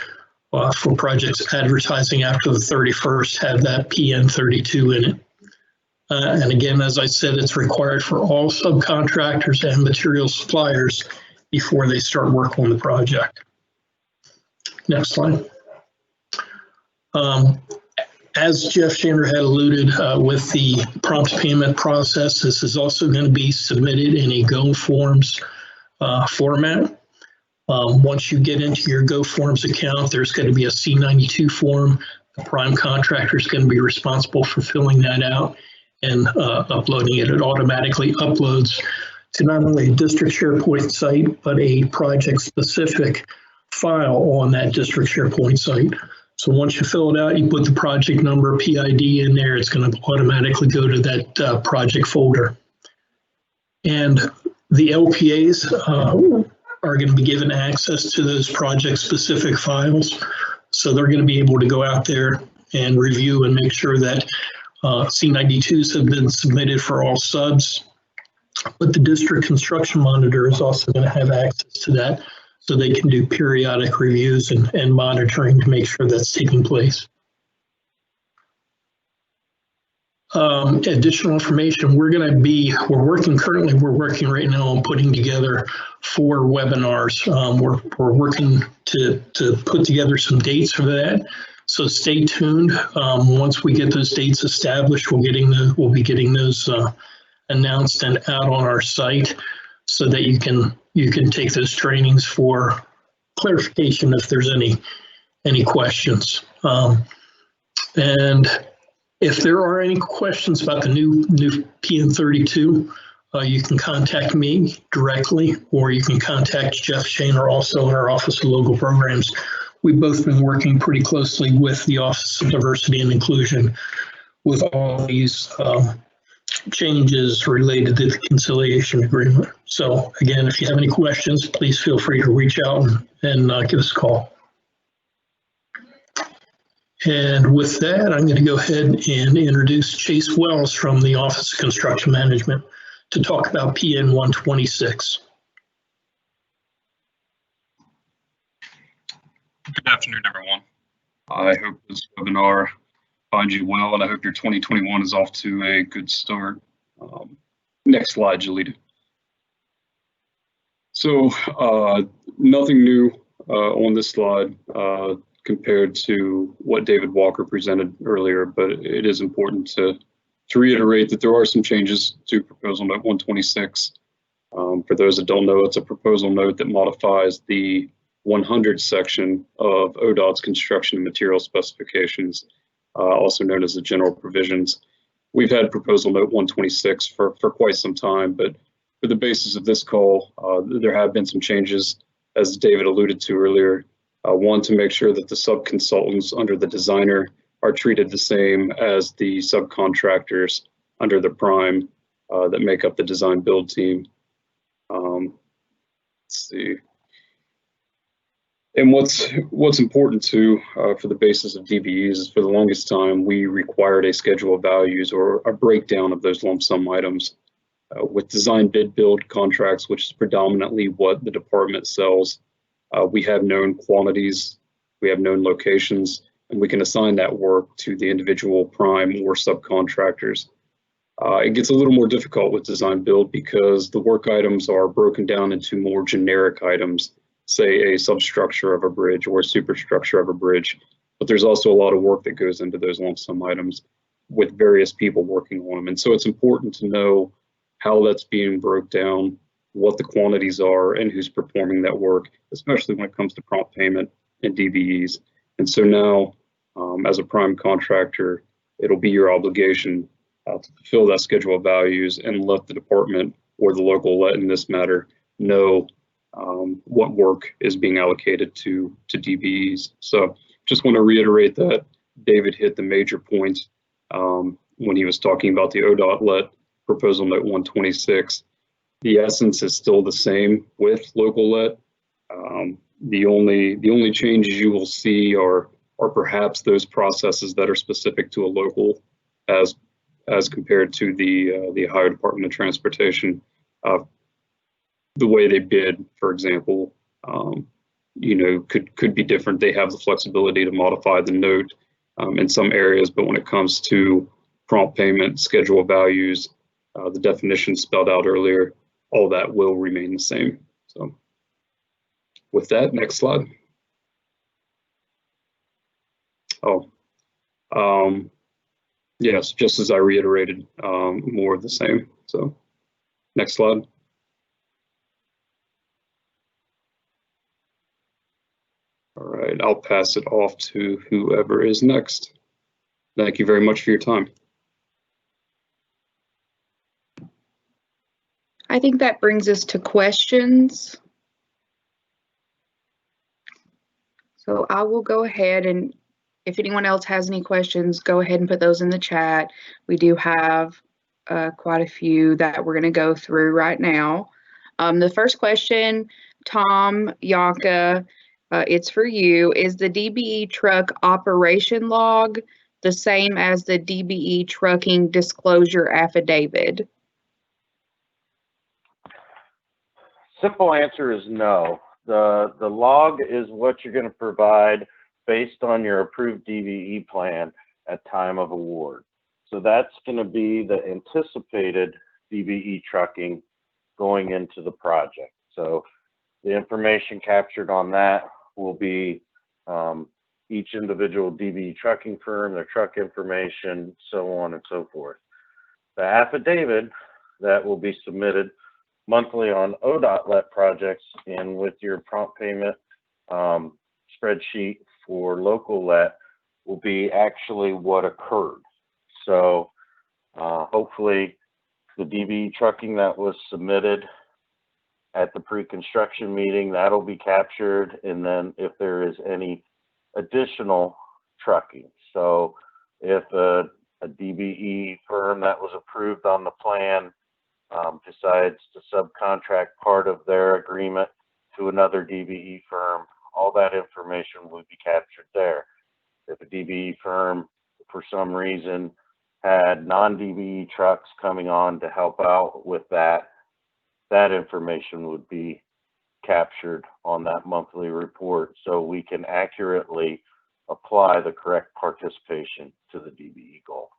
for projects advertising after the 31st have that PN 32 in it. And again, as I said, it's required for all subcontractors and material suppliers before they start work on the project. Next slide. As Jeff Shander had alluded with the prompt payment process, this is also going to be submitted in a Go Forms format. Once you get into your GoForms account, there's going to be a C92 form. The prime contractor is going to be responsible for filling that out and uploading it. It automatically uploads to not only a district SharePoint site, but a project-specific file on that district SharePoint site. So once you fill it out, you put the project number, PID in there, it's going to automatically go to that project folder. And the LPAs are going to be given access to those project-specific files. So they're going to be able to go out there and review and make sure that C92s have been submitted for all subs. But the district construction monitor is also going to have access to that, so they can do periodic reviews and monitoring to make sure that's taking place. Additional information, we're working right now on putting together 4 webinars. We're working to put together some dates for that. So stay tuned. Once we get those dates established, we'll be getting those announced and out on our site so that you can take those trainings for clarification if there's any questions. And if there are any questions about the new PN32, you can contact me directly, or you can contact Jeff Shaner, also in our Office of Local Programs. We've both been working pretty closely with the Office of Diversity and Inclusion with all these changes related to the conciliation agreement. So again, if you have any questions, please feel free to reach out and give us a call. And with that, I'm going to go ahead and introduce Chase Wells from the Office of Construction Management to talk about PN 126. Good afternoon, everyone. I hope this webinar finds you well, and I hope your 2021 is off to a good start. Next slide, Jalita. So nothing new on this slide compared to what David Walker presented earlier, but it is important to reiterate that there are some changes to Proposal Note 126. For those that don't know, it's a proposal note that modifies the 100 section of ODOT's construction and material specifications, also known as the general provisions. We've had Proposal Note 126 for quite some time, but for the basis of this call, there have been some changes, as David alluded to earlier. One, to make sure that the sub-consultants under the designer are treated the same as the subcontractors under the prime that make up the design build team. Let's see. And what's important too for the basis of DBEs is, for the longest time, we required a schedule of values or a breakdown of those lump sum items. With design bid build contracts, which is predominantly what the department sells, we have known quantities, we have known locations, and we can assign that work to the individual prime or subcontractors. It gets a little more difficult with design build because the work items are broken down into more generic items, say a substructure of a bridge or a superstructure of a bridge. But there's also a lot of work that goes into those lump sum items with various people working on them. And so it's important to know how that's being broke down, what the quantities are, and who's performing that work, especially when it comes to prompt payment and DBEs. And so now, as a prime contractor, it'll be your obligation to fulfill that schedule of values and let the department or the local let in this matter know what work is being allocated to DBEs. So just want to reiterate that David hit the major points when he was talking about the ODOT let Proposal Note 126. The essence is still the same with local let. The only changes you will see are perhaps those processes that are specific to a local as compared to the Ohio Department of Transportation. The way they bid, for example, could be different. They have the flexibility to modify the note in some areas, but when it comes to prompt payment, schedule values, the definitions spelled out earlier, all that will remain the same. So with that, next slide. Yes, just as I reiterated, more of the same. So next slide. and I'll pass it off to whoever is next. Thank you very much for your time. I think that brings us to questions. So I will go ahead, and if anyone else has any questions, go ahead and put those in the chat. We do have quite a few that we're going to go through right now. The first question, Tom Yaka, it's for you. Is the DBE truck operation log the same as the DBE trucking disclosure affidavit? Simple answer is no. The log is what you're going to provide based on your approved DBE plan at time of award. So that's going to be the anticipated DBE trucking going into the project. So the information captured on that will be each individual DBE trucking firm, their truck information, so on and so forth. The affidavit that will be submitted monthly on ODOT let projects and with your prompt payment spreadsheet for local let will be actually what occurred. So hopefully the DBE trucking that was submitted at the pre-construction meeting, that'll be captured, and then if there is any additional trucking. So if a DBE firm that was approved on the plan decides to subcontract part of their agreement to another DBE firm, all that information will be captured there. If a DBE firm, for some reason, had non-DBE trucks coming on to help out with that, that information would be captured on that monthly report so we can accurately apply the correct participation to the DBE goal.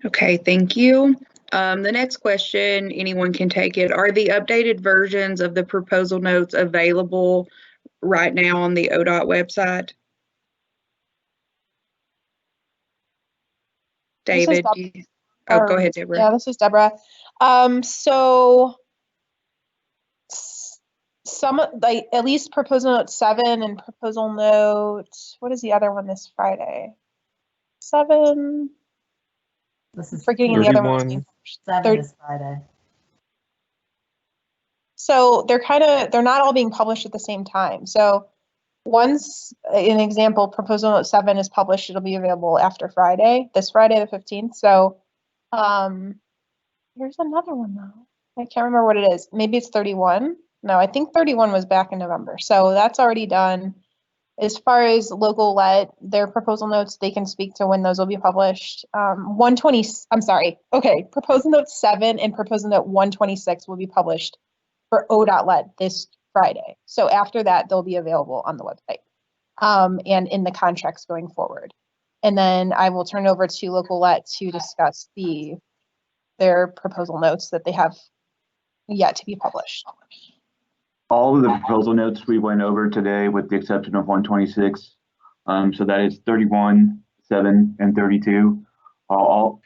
Okay, thank you. The next question, anyone can take it. Are the updated versions of the proposal notes available right now on the ODOT website? David, go ahead, Deborah. Yeah, this is Deborah. So some, like at least proposal note 7 and proposal note, what is the other one this Friday? 7. This is forgetting the other one. 7 is Friday. So they're not all being published at the same time. So once an example, proposal note 7 is published, it'll be available after Friday, this Friday the 15th. So there's another one though. I can't remember what it is. Maybe it's 31. No, I think 31 was back in November. So that's already done. As far as local let, their proposal notes, they can speak to when those will be published. 120, I'm sorry. Okay, proposal note 7 and proposal note 126 will be published for ODOT let this Friday. So after that, they'll be available on the website and in the contracts going forward. And then I will turn over to local let to discuss their proposal notes that they have yet to be published. All of the proposal notes we went over today with the exception of 126. So that is 31, 7, and 32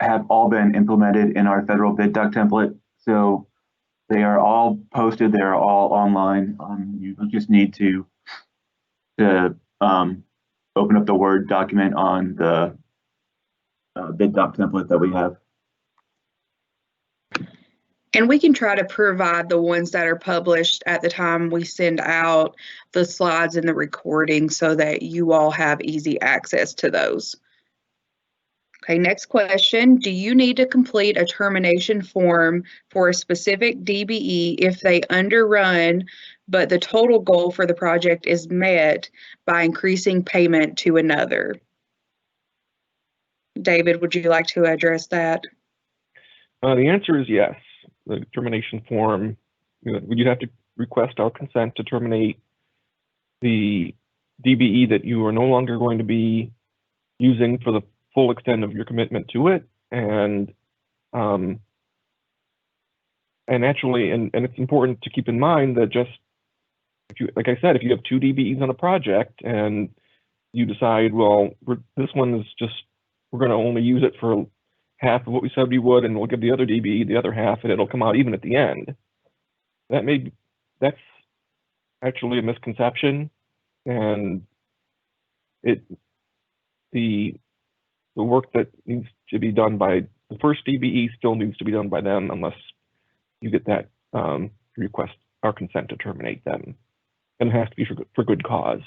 have all been implemented in our federal bid doc template. So they are all posted, they are all online. You just need to open up the Word document on the bid doc template that we have. And we can try to provide the ones that are published at the time we send out the slides and the recording so that you all have easy access to those. Okay, next question. Do you need to complete a termination form for a specific DBE if they underrun, but the total goal for the project is met by increasing payment to another? David, would you like to address that? The answer is yes. The termination form, you'd have to request our consent to terminate the DBE that you are no longer going to be using for the full extent of your commitment to it. And actually, and it's important to keep in mind that just, if you, like I said, if you have 2 DBEs on a project and you decide, well, this one is just, we're going to only use it for half of what we said we would, and we'll give the other DBE the other half, and it'll come out even at the end. That's actually a misconception, and the work that needs to be done by the first DBE still needs to be done by them unless you get that request or consent to terminate them, and it has to be for good cause.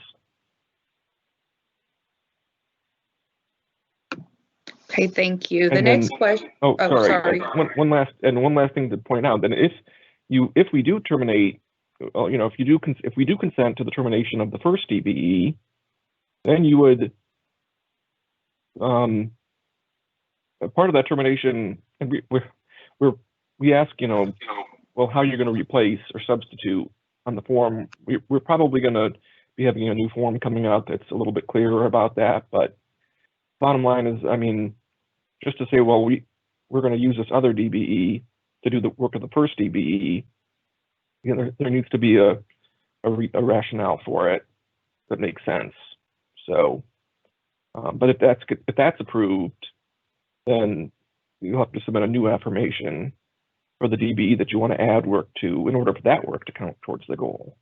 Okay, thank you. The And next then- question. Oh, Oh, sorry. sorry. One last thing to point out. Then if we do terminate, if we do consent to the termination of the first DBE, then you would part of that termination, and we ask, well, how you're going to replace or substitute on the form. We're probably going to be having a new form coming out that's a little bit clearer about that. But bottom line is, I mean, just to say, well, we're going to use this other DBE to do the work of the first DBE. There needs to be a rationale for it that makes sense. So, but if that's approved, then you'll have to submit a new affirmation for the DBE that you want to add work to in order for that work to count towards the goal.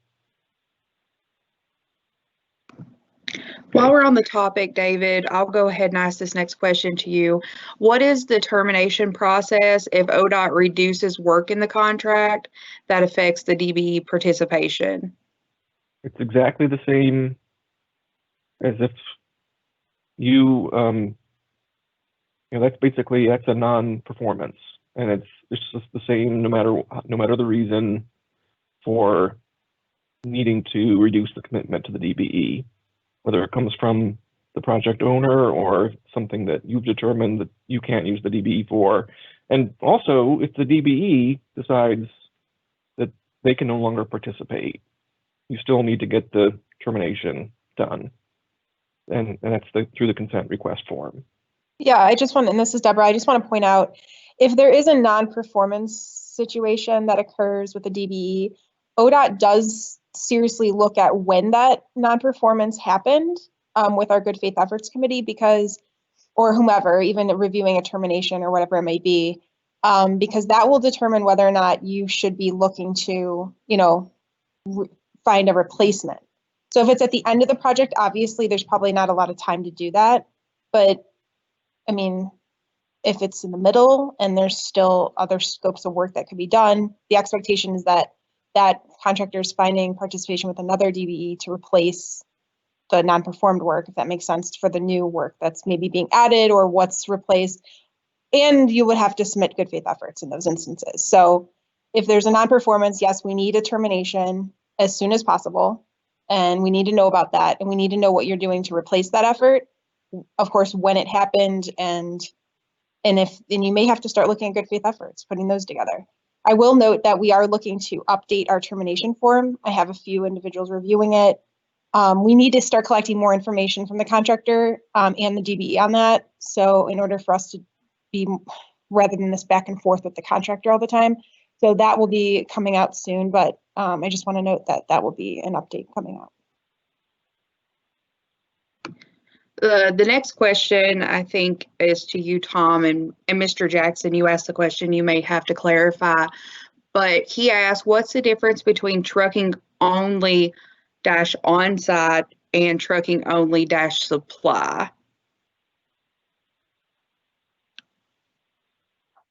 While we're on the topic, David, I'll go ahead and ask this next question to you. What is the termination process if ODOT reduces work in the contract that affects the DBE participation? It's exactly the same as if that's a non-performance, and it's just the same no matter the reason for needing to reduce the commitment to the DBE, whether it comes from the project owner or something that you've determined that you can't use the DBE for. And also, if the DBE decides that they can no longer participate, you still need to get the termination done. And that's through the consent request form. Yeah, and this is Deborah, I just want to point out, if there is a non-performance situation that occurs with the DBE, ODOT does seriously look at when that non-performance happened with our good faith efforts committee, or whomever, even reviewing a termination or whatever it may be, because that will determine whether or not you should be looking to, find a replacement. So if it's at the end of the project, obviously there's probably not a lot of time to do that. But I mean, if it's in the middle and there's still other scopes of work that could be done, the expectation is that that contractor is finding participation with another DBE to replace the non-performed work, if that makes sense, for the new work that's maybe being added or what's replaced. And you would have to submit good faith efforts in those instances. So if there's a non-performance, yes, we need a termination as soon as possible. And we need to know about that. And we need to know what you're doing to replace that effort. Of course, when it happened, and you may have to start looking at good faith efforts, putting those together. I will note that we are looking to update our termination form. I have a few individuals reviewing it. We need to start collecting more information from the contractor and the DBE on that. So in order for us to be, rather than this back and forth with the contractor all the time. So that will be coming out soon, but I just want to note that that will be an update coming out. The next question, I think, is to you, Tom, and Mr. Jackson. You asked the question, you may have to clarify, but he asked, what's the difference between trucking only dash on-site and trucking only dash supply?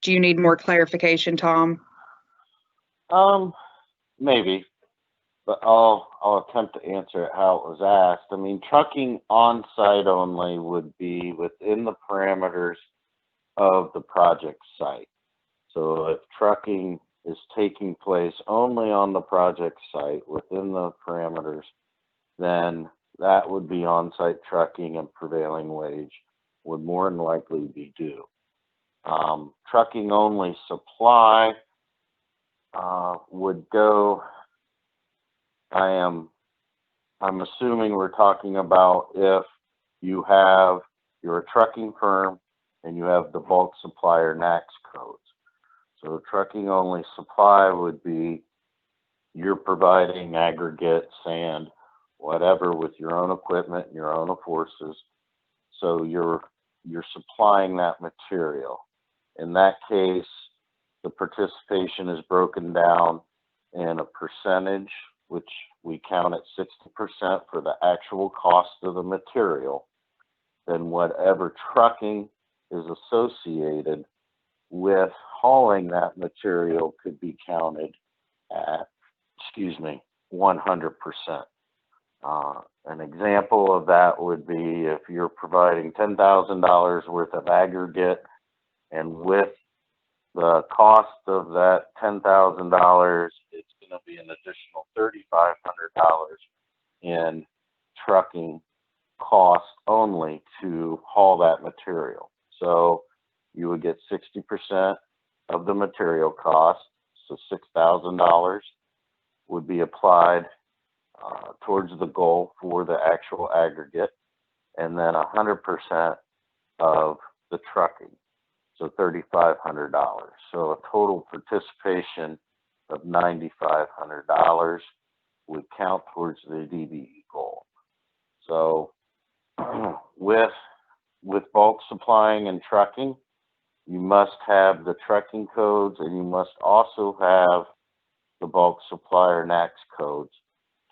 Do you need more clarification, Tom? Maybe, but I'll attempt to answer it how it was asked. I mean, trucking on-site only would be within the parameters of the project site. So if trucking is taking place only on the project site within the parameters, then that would be on-site trucking, and prevailing wage would more than likely be due. Trucking only supply would go, I'm assuming we're talking about if you're a trucking firm and you have the bulk supplier NACS codes. So trucking only supply would be you're providing aggregate, sand, whatever with your own equipment and your own forces. So you're supplying that material. In that case, the participation is broken down in a percentage, which we count at 60% for the actual cost of the material, then whatever trucking is associated with hauling that material could be counted at, 100%. An example of that would be if you're providing $10,000 worth of aggregate, and with the cost of that $10,000, it's going to be an additional $3,500 in trucking cost only to haul that material. So you would get 60% of the material cost, so $6,000 would be applied towards the goal for the actual aggregate, and then 100% of the trucking, so $3,500. So a total participation of $9,500 would count towards the DBE goal. So with bulk supplying and trucking, you must have the trucking codes, and you must also have the bulk supplier NACS codes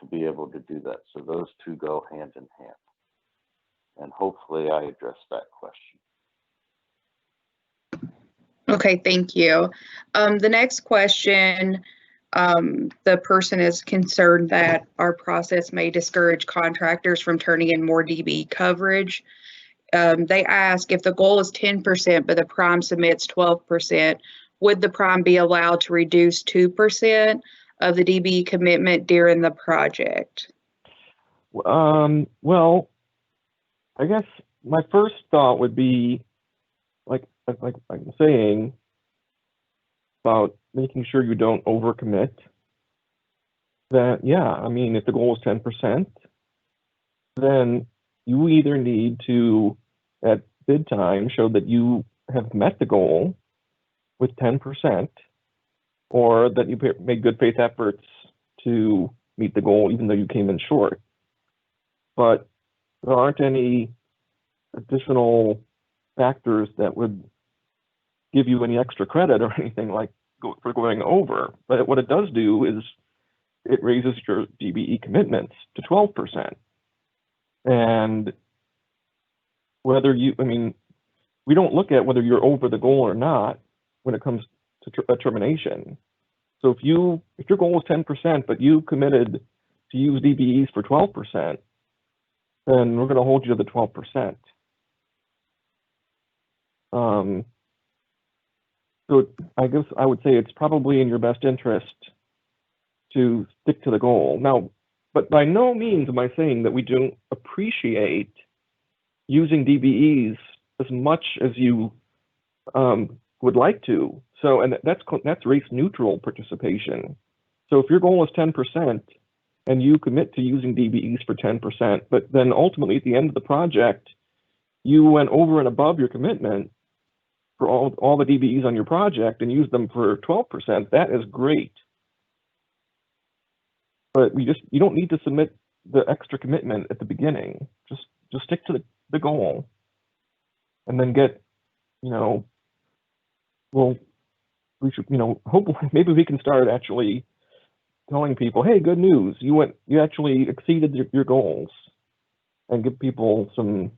to be able to do that. So those two go hand in hand. And hopefully I addressed that question. Okay, thank you. The next question, the person is concerned that our process may discourage contractors from turning in more DBE coverage. They ask, if the goal is 10%, but the prime submits 12%, would the prime be allowed to reduce 2% of the DBE commitment during the project? Well, I guess my first thought would be, like I'm saying, about making sure you don't overcommit. That, yeah, I mean, if the goal is 10%, then you either need to, at bid time, show that you have met the goal with 10%, or that you made good faith efforts to meet the goal even though you came in short. But there aren't any additional factors that would give you any extra credit or anything like for going over. But what it does do is it raises your DBE commitments to 12%. And whether you, I mean, we don't look at whether you're over the goal or not when it comes to termination. So if your goal is 10%, but you committed to use DBEs for 12%, then we're going to hold you to the 12%. So I guess I would say it's probably in your best interest to stick to the goal. Now, but by no means am I saying that we don't appreciate using DBEs as much as you would like to. So, and that's race neutral participation. So if your goal is 10% and you commit to using DBEs for 10%, but then ultimately at the end of the project, you went over and above your commitment for all the DBEs on your project and used them for 12%, that is great. But you don't need to submit the extra commitment at the beginning. Just stick to the goal, and then get, well, we should, hopefully maybe we can start actually telling people, hey, good news, you actually exceeded your goals, and give people some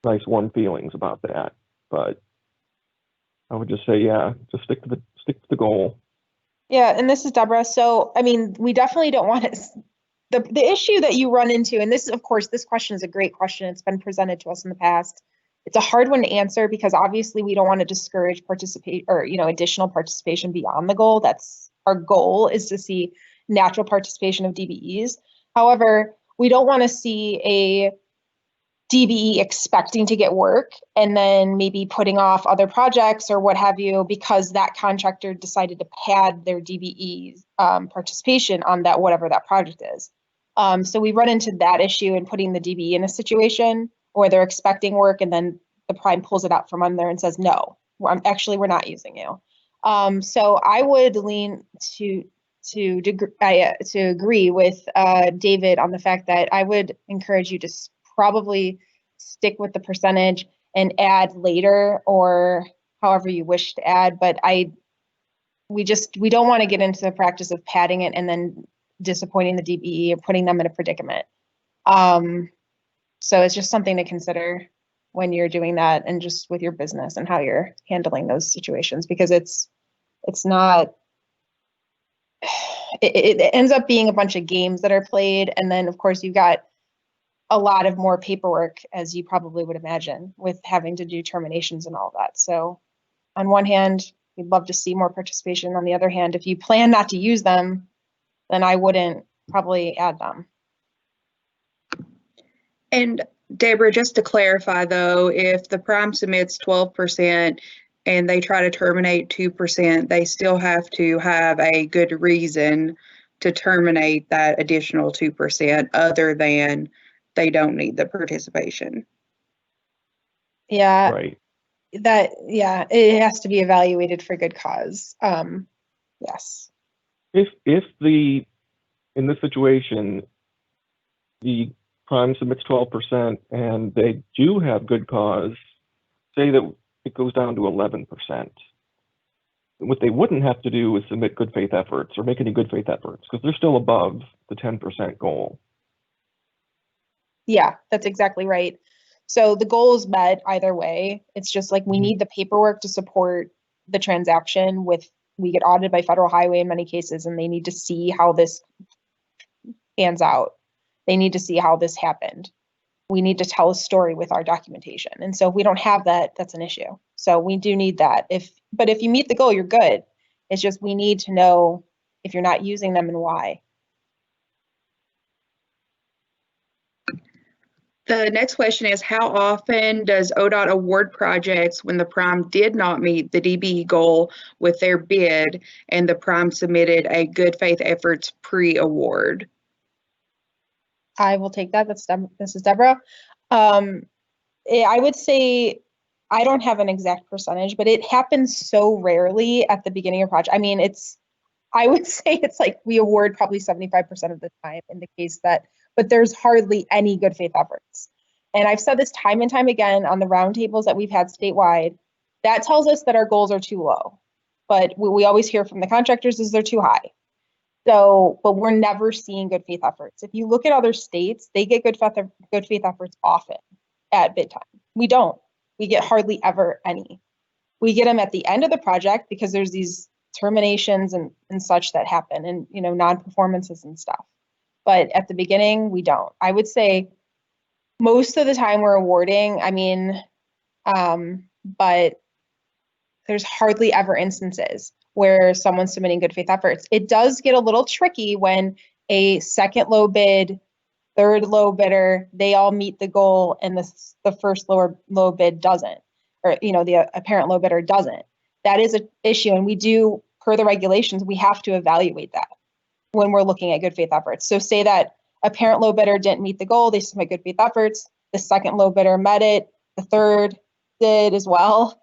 nice warm feelings about that. But I would just say, yeah, just stick to the goal. Yeah, and this is Deborah. So, I mean, we definitely don't want to, the issue that you run into, and this, of course, this question is a great question. It's been presented to us in the past. It's a hard one to answer because obviously we don't want to discourage additional participation beyond the goal. That's our goal, is to see natural participation of DBEs. However, we don't want to see a DBE expecting to get work and then maybe putting off other projects or what have you because that contractor decided to pad their DBE participation on that, whatever that project is. So we run into that issue in putting the DBE in a situation where they're expecting work and then the prime pulls it out from under and says, no, we're not using you. So I would lean to agree with David on the fact that I would encourage you to probably stick with the percentage and add later or however you wish to add. But we don't want to get into the practice of padding it and then disappointing the DBE or putting them in a predicament. So it's just something to consider when you're doing that and just with your business and how you're handling those situations, because it's not, it ends up being a bunch of games that are played. And then of course you've got a lot of more paperwork, as you probably would imagine, with having to do terminations and all that. So on one hand, we'd love to see more participation. On the other hand, if you plan not to use them, then I wouldn't probably add them. And Deborah, just to clarify though, if the prime submits 12% and they try to terminate 2%, they still have to have a good reason to terminate that additional 2% other than they don't need the participation. Yeah. Right. Yeah, it has to be evaluated for good cause. Yes. If in this situation, the prime submits 12% and they do have good cause, say that it goes down to 11%. What they wouldn't have to do is submit good faith efforts or make any good faith efforts because they're still above the 10% goal. Yeah, that's exactly right. So the goal is met either way. It's just like we need the paperwork to support the transaction. We get audited by Federal Highway in many cases, and they need to see how this pans out. They need to see how this happened. We need to tell a story with our documentation. And so if we don't have that, that's an issue. So we do need that. But if you meet the goal, you're good. It's just we need to know if you're not using them and why. The next question is, how often does ODOT award projects when the prime did not meet the DBE goal with their bid and the prime submitted a good faith efforts pre-award? I will take that. This is Deborah. I would say I don't have an exact percentage, but it happens so rarely at the beginning of a project. I mean, I would say it's like we award probably 75% of the time in the case but there's hardly any good faith efforts. And I've said this time and time again on the roundtables that we've had statewide. That tells us that our goals are too low. But what we always hear from the contractors is they're too high. So, but we're never seeing good faith efforts. If you look at other states, they get good faith efforts often at bid time. We don't. We get hardly ever any. We get them at the end of the project because there's these terminations and such that happen, and non-performances and stuff. But at the beginning, we don't. I would say most of the time we're awarding, but there's hardly ever instances where someone's submitting good faith efforts. It does get a little tricky when a second low bid, third low bidder, they all meet the goal and the first low bid doesn't, or the apparent low bidder doesn't. That is an issue, and we do, per the regulations, we have to evaluate that when we're looking at good faith efforts. So say that a parent low bidder didn't meet the goal, they submit good faith efforts, the second low bidder met it, the third did as well.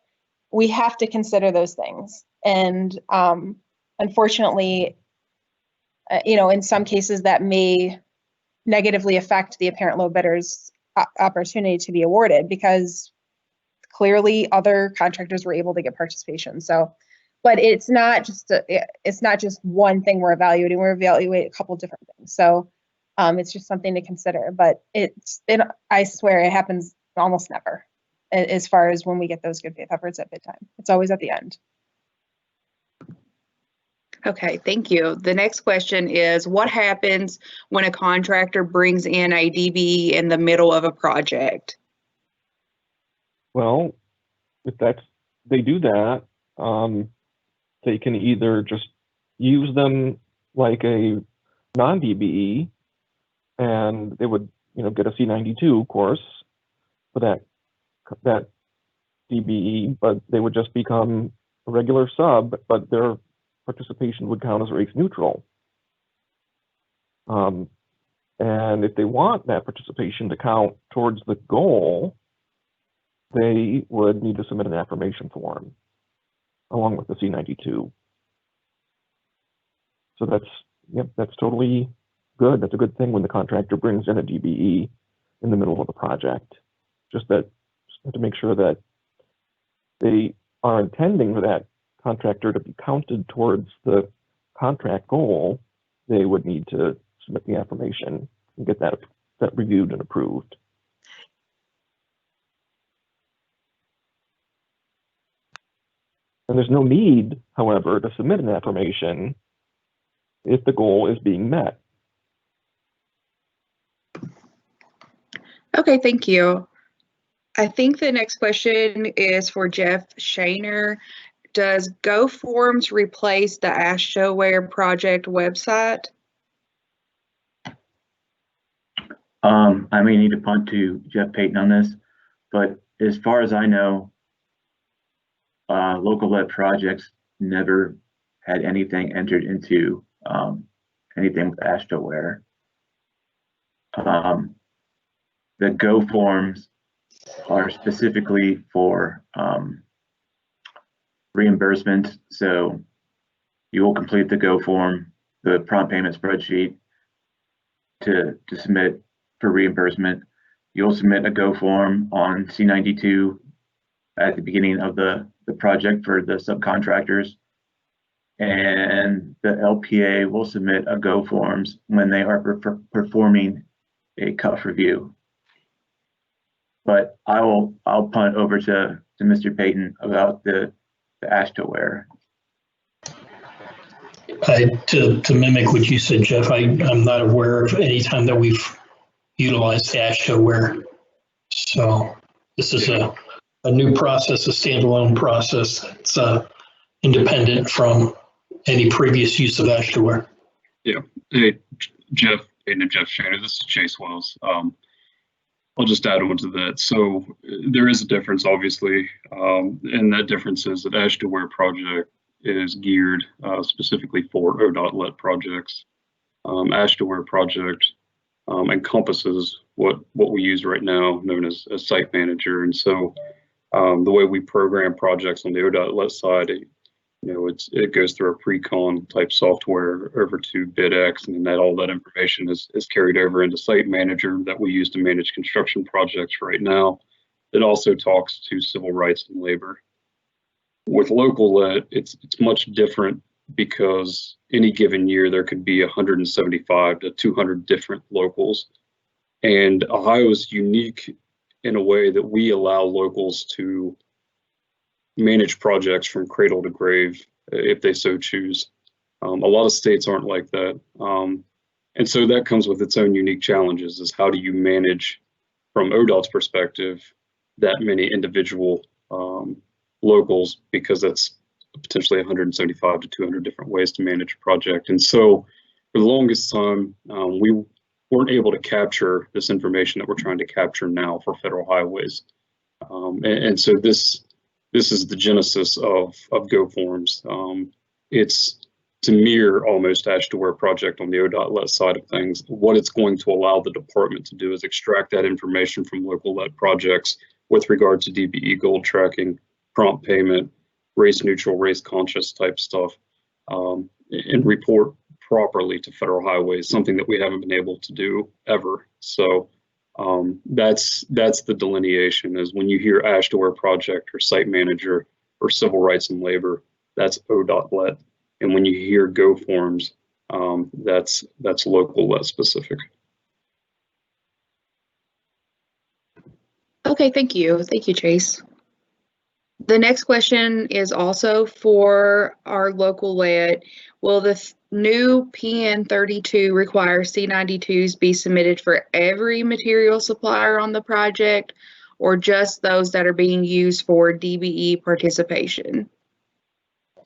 We have to consider those things. And unfortunately, in some cases that may negatively affect the apparent low bidder's opportunity to be awarded because clearly other contractors were able to get participation. So, but it's not just one thing we're evaluating. We're evaluating a couple different things. So it's just something to consider. But I swear it happens almost never as far as when we get those good faith efforts at bid time. It's always at the end. Okay, thank you. The next question is, what happens when a contractor brings in a DBE in the middle of a project? Well, if they do that, they can either just use them like a non-DBE, and they would, get a C92 of course for that DBE, but they would just become a regular sub, but their participation would count as race neutral. And if they want that participation to count towards the goal, they would need to submit an affirmation form along with the C92. So that's totally good. That's a good thing when the contractor brings in a DBE in the middle of a project. Just have to make sure that they are intending for that contractor to be counted towards the contract goal they would need to submit the affirmation and get that reviewed and approved. And there's no need, however, to submit an affirmation if the goal is being met. Okay, thank you. I think the next question is for Jeff Shaner. Does GoForms replace the AstroWare project website? I may need to punt to Jeff Payton on this, but as far as I know, local led projects never had anything entered into anything with AstroWare. The Go forms are specifically for reimbursement. So you will complete the Go form, the prompt payment spreadsheet to submit for reimbursement. You'll submit a Go form on C92 at the beginning of the project for the subcontractors. And the LPA will submit a Go forms when they are performing a CUF review. But I'll punt over to Mr. Payton about the AstroWare. To mimic what you said, Jeff, I'm not aware of any time that we've utilized the AstroWare. So this is a new process, a standalone process that's independent from any previous use of AstroWare. Yeah. Hey, Jeff Payton and Jeff Shaner, this is Chase Wells. I'll just add on to that. So there is a difference, obviously, and that difference is that AstroWare project is geared specifically for ODOT-led projects. AstroWare project encompasses what we use right now, known as Site Manager. And so the way we program projects on the ODOT-led side, it goes through a pre-con type software over to BidX, and then all that information is carried over into Site Manager that we use to manage construction projects right now. It also talks to civil rights and labor. With local lead, it's much different because any given year there could be 175 to 200 different locals. And Ohio is unique in a way that we allow locals to manage projects from cradle to grave if they so choose. A lot of states aren't like that. And so that comes with its own unique challenges, is how do you manage, from ODOT's perspective, that many individual locals, because that's potentially 175 to 200 different ways to manage a project. And so for the longest time, we weren't able to capture this information that we're trying to capture now for federal highways. And so this is the genesis of GoForms. It's to mirror almost AstroWare project on the ODOT-led side of things. What it's going to allow the department to do is extract that information from local-led projects with regard to DBE goal tracking, prompt payment, race neutral, race conscious type stuff, and report properly to federal highways, something that we haven't been able to do ever. So that's the delineation, is when you hear AstroWare project or Site Manager or civil rights and labor, that's ODOT-led. And when you hear GoForms, that's local-led specific. Okay, thank you. Thank you, Chase. The next question is also for our local lead. Will the new PN 32 require C92s be submitted for every material supplier on the project, or just those that are being used for DBE participation?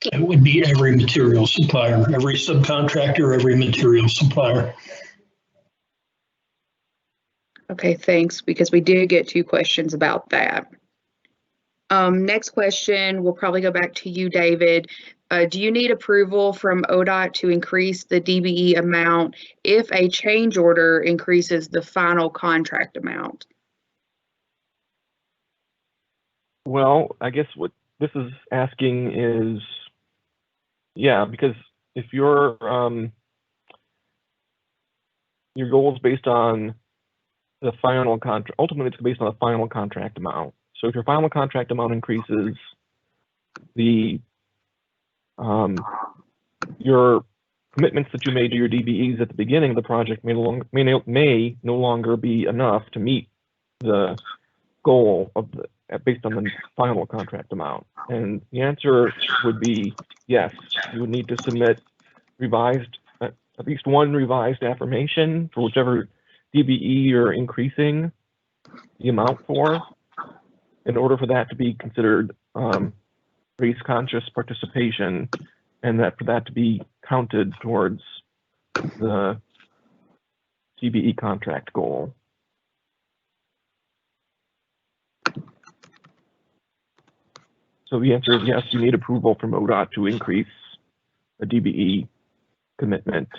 It would be every material supplier, every subcontractor, every material supplier. Okay, thanks, because we did get 2 questions about that. Next question, we'll probably go back to you, David. Do you need approval from ODOT to increase the DBE amount if a change order increases the final contract amount? Well, I guess what this is asking is, yeah, because if your goal is based on the final contract, ultimately it's based on the final contract amount. So if your final contract amount increases, your commitments that you made to your DBEs at the beginning of the project may no longer be enough to meet the goal of based on the final contract amount. And the answer would be yes. You would need to submit at least one revised affirmation for whichever DBE you're increasing the amount for, in order for that to be considered race-conscious participation, and for that to be counted towards the DBE contract goal. So the answer is yes, you need approval from ODOT to increase a DBE commitment.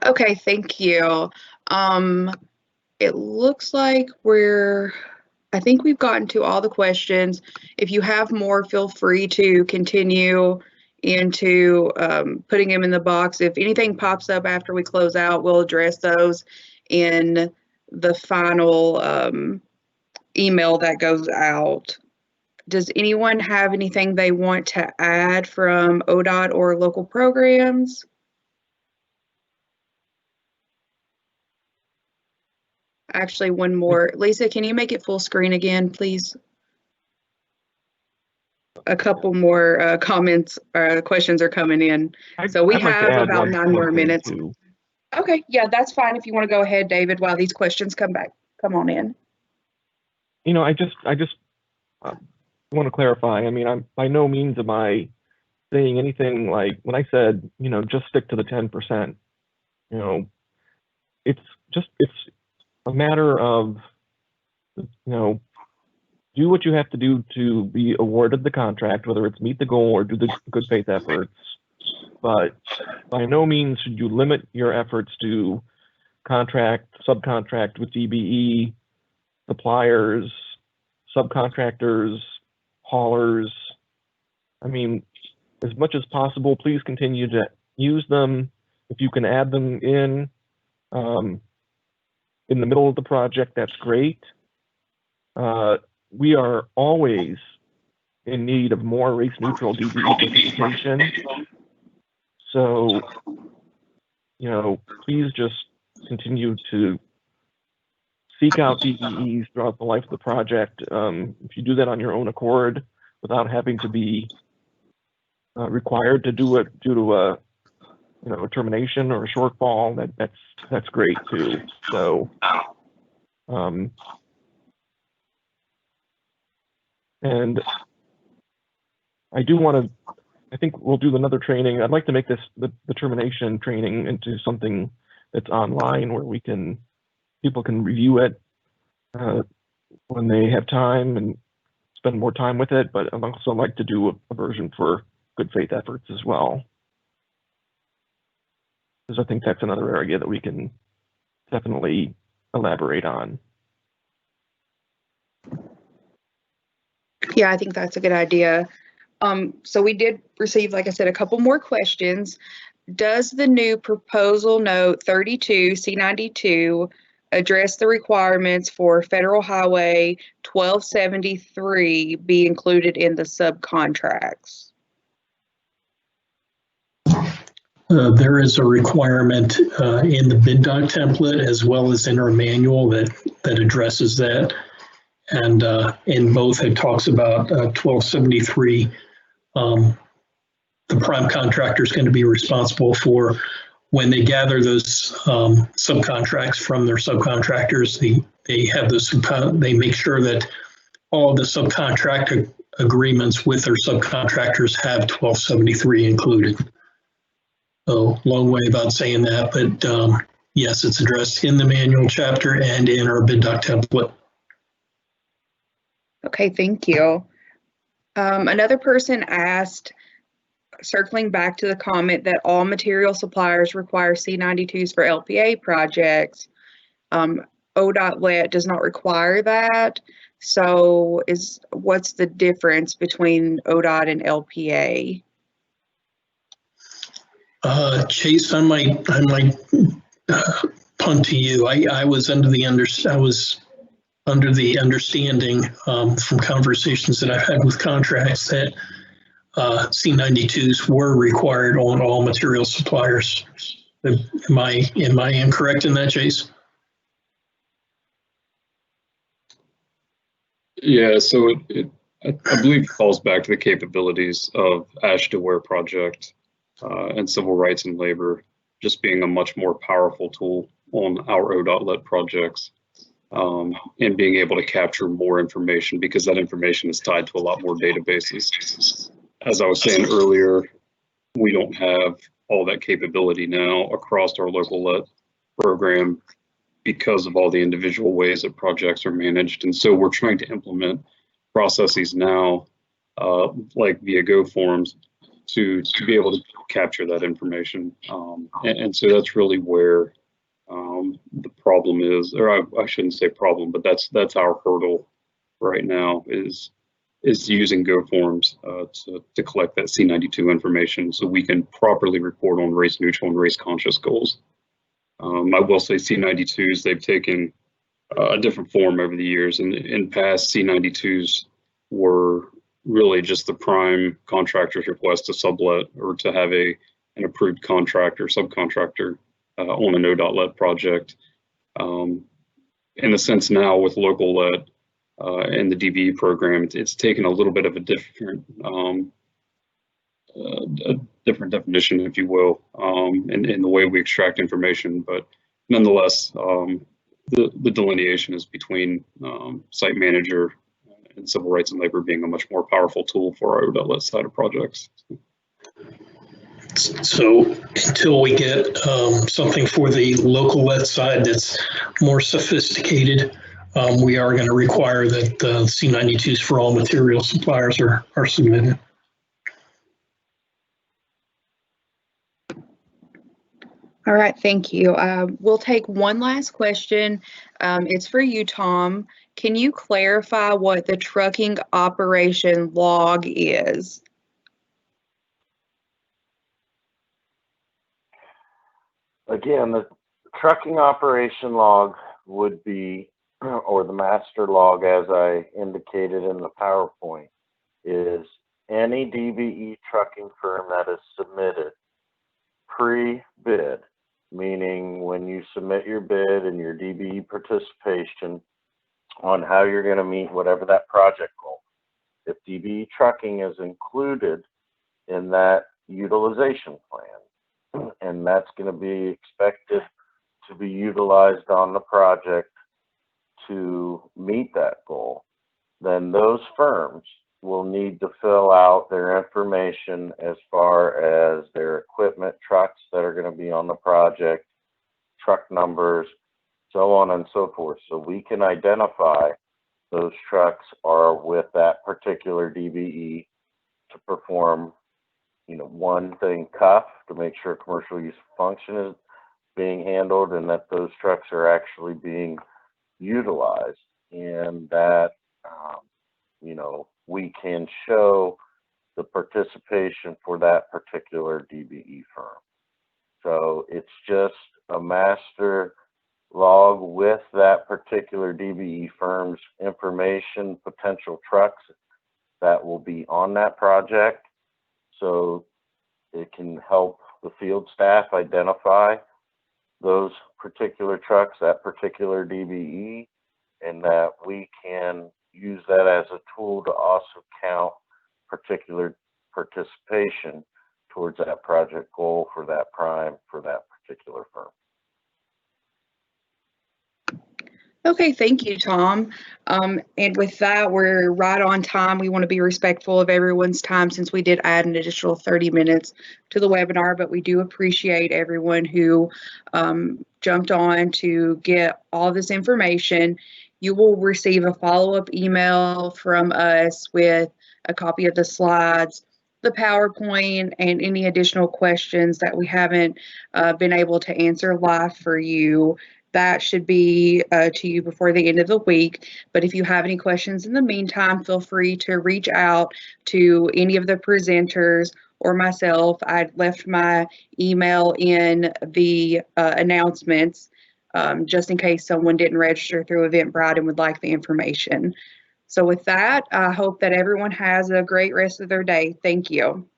Okay, thank you. It looks like I think we've gotten to all the questions. If you have more, feel free to continue into putting them in the box. If anything pops up after we close out, we'll address those in the final email that goes out. Does anyone have anything they want to add from ODOT or local programs? Actually, one more. Lisa, can you make it full screen again, please? A couple more comments or questions are coming in. So we have about 9 more minutes. Okay, yeah, that's fine. If you want to go ahead, David, while these questions come on in. You know, I just want to clarify. I mean, I'm by no means am I saying anything like when I said, you know, just stick to the 10%. You know, it's a matter of, you know, do what you have to do to be awarded the contract, whether it's meet the goal or do the good faith efforts. But by no means should you limit your efforts to subcontract with DBE, suppliers, subcontractors, haulers. I mean, as much as possible, please continue to use them. If you can add them in the middle of the project, that's great. We are always in need of more race-neutral DBE participation. So, you know, please just continue to seek out DBEs throughout the life of the project. If you do that on your own accord, without having to be required to do it due to a termination or a shortfall, that's great too. So, and I think we'll do another training. I'd like to make the termination training into something that's online where people can review it when they have time and spend more time with it. But I'd also like to do a version for good faith efforts as well, because I think that's another area that we can definitely elaborate on. Yeah, I think that's a good idea. So we did receive, like I said, a couple more questions. Does the new proposal note 32 C92 address the requirements for Federal Highway 1273 be included in the subcontracts? There is a requirement in the bid doc template as well as in our manual that addresses that. And in both it talks about 1273. The prime contractor is going to be responsible for when they gather those subcontracts from their subcontractors. They have those. They make sure that all of the subcontract agreements with their subcontractors have 1273 included. So long way about saying that, but yes, it's addressed in the manual chapter and in our bid doc template. Okay, thank you. Another person asked, circling back to the comment that all material suppliers require C92s for LPA projects. ODOT LET does not require that. So what's the difference between ODOT and LPA? Chase, I might punt to you. I was under the under the understanding from conversations that I've had with contracts that C92s were required on all material suppliers. Am I incorrect in that, Chase? Yeah, so I believe it falls back to the capabilities of Ash-to-Ware project and civil rights and labor just being a much more powerful tool on our ODOT-led projects and being able to capture more information because that information is tied to a lot more databases. As I was saying earlier, we don't have all that capability now across our local-led program because of all the individual ways that projects are managed. And so we're trying to implement processes now, like via Go forms, to be able to capture that information. And so that's really where the problem is, or I shouldn't say problem, but that's our hurdle right now is using Go forms to collect that C92 information so we can properly report on race neutral and race conscious goals. I will say C92s, they've taken a different form over the years. In past, C92s were really just the prime contractor's request to sublet or to have an approved contractor, subcontractor on an ODOT-led project. In a sense now with local-led and the DBE program, it's taken a little bit of a different definition, if you will, in the way we extract information. But nonetheless, the delineation is between site manager and civil rights and labor being a much more powerful tool for our ODOT-led side of projects. So until we get something for the local-led side that's more sophisticated, we are going to require that the C92s for all material suppliers are submitted. All right, thank you. We'll take one last question. It's for you, Tom. Can you clarify what the trucking operation log is? Again, the trucking operation log would be, or the master log as I indicated in the PowerPoint, is any DBE trucking firm that is submitted pre-bid, meaning when you submit your bid and your DBE participation on how you're going to meet whatever that project goal. If DBE trucking is included in that utilization plan, and that's going to be expected to be utilized on the project to meet that goal, then those firms will need to fill out their information as far as their equipment, trucks that are going to be on the project, truck numbers, so on and so forth. So we can identify those trucks are with that particular DBE to perform, one thing, cuff, to make sure commercial use function is being handled and that those trucks are actually being utilized, and that, we can show the participation for that particular DBE firm. So it's just a master log with that particular DBE firm's information, potential trucks that will be on that project. So it can help the field staff identify those particular trucks, that particular DBE, and that we can use that as a tool to also count particular participation towards that project goal for that prime, for that particular firm. Okay, thank you, Tom. And with that, we're right on time. We want to be respectful of everyone's time since we did add an additional 30 minutes to the webinar, but we do appreciate everyone who jumped on to get all this information. You will receive a follow-up email from us with a copy of the slides, the PowerPoint, and any additional questions that we haven't been able to answer live for you. That should be to you before the end of the week. But if you have any questions in the meantime, feel free to reach out to any of the presenters or myself. I left my email in the announcements. just in case someone didn't register through Eventbrite and would like the information. So with that, I hope that everyone has a great rest of their day. Thank you.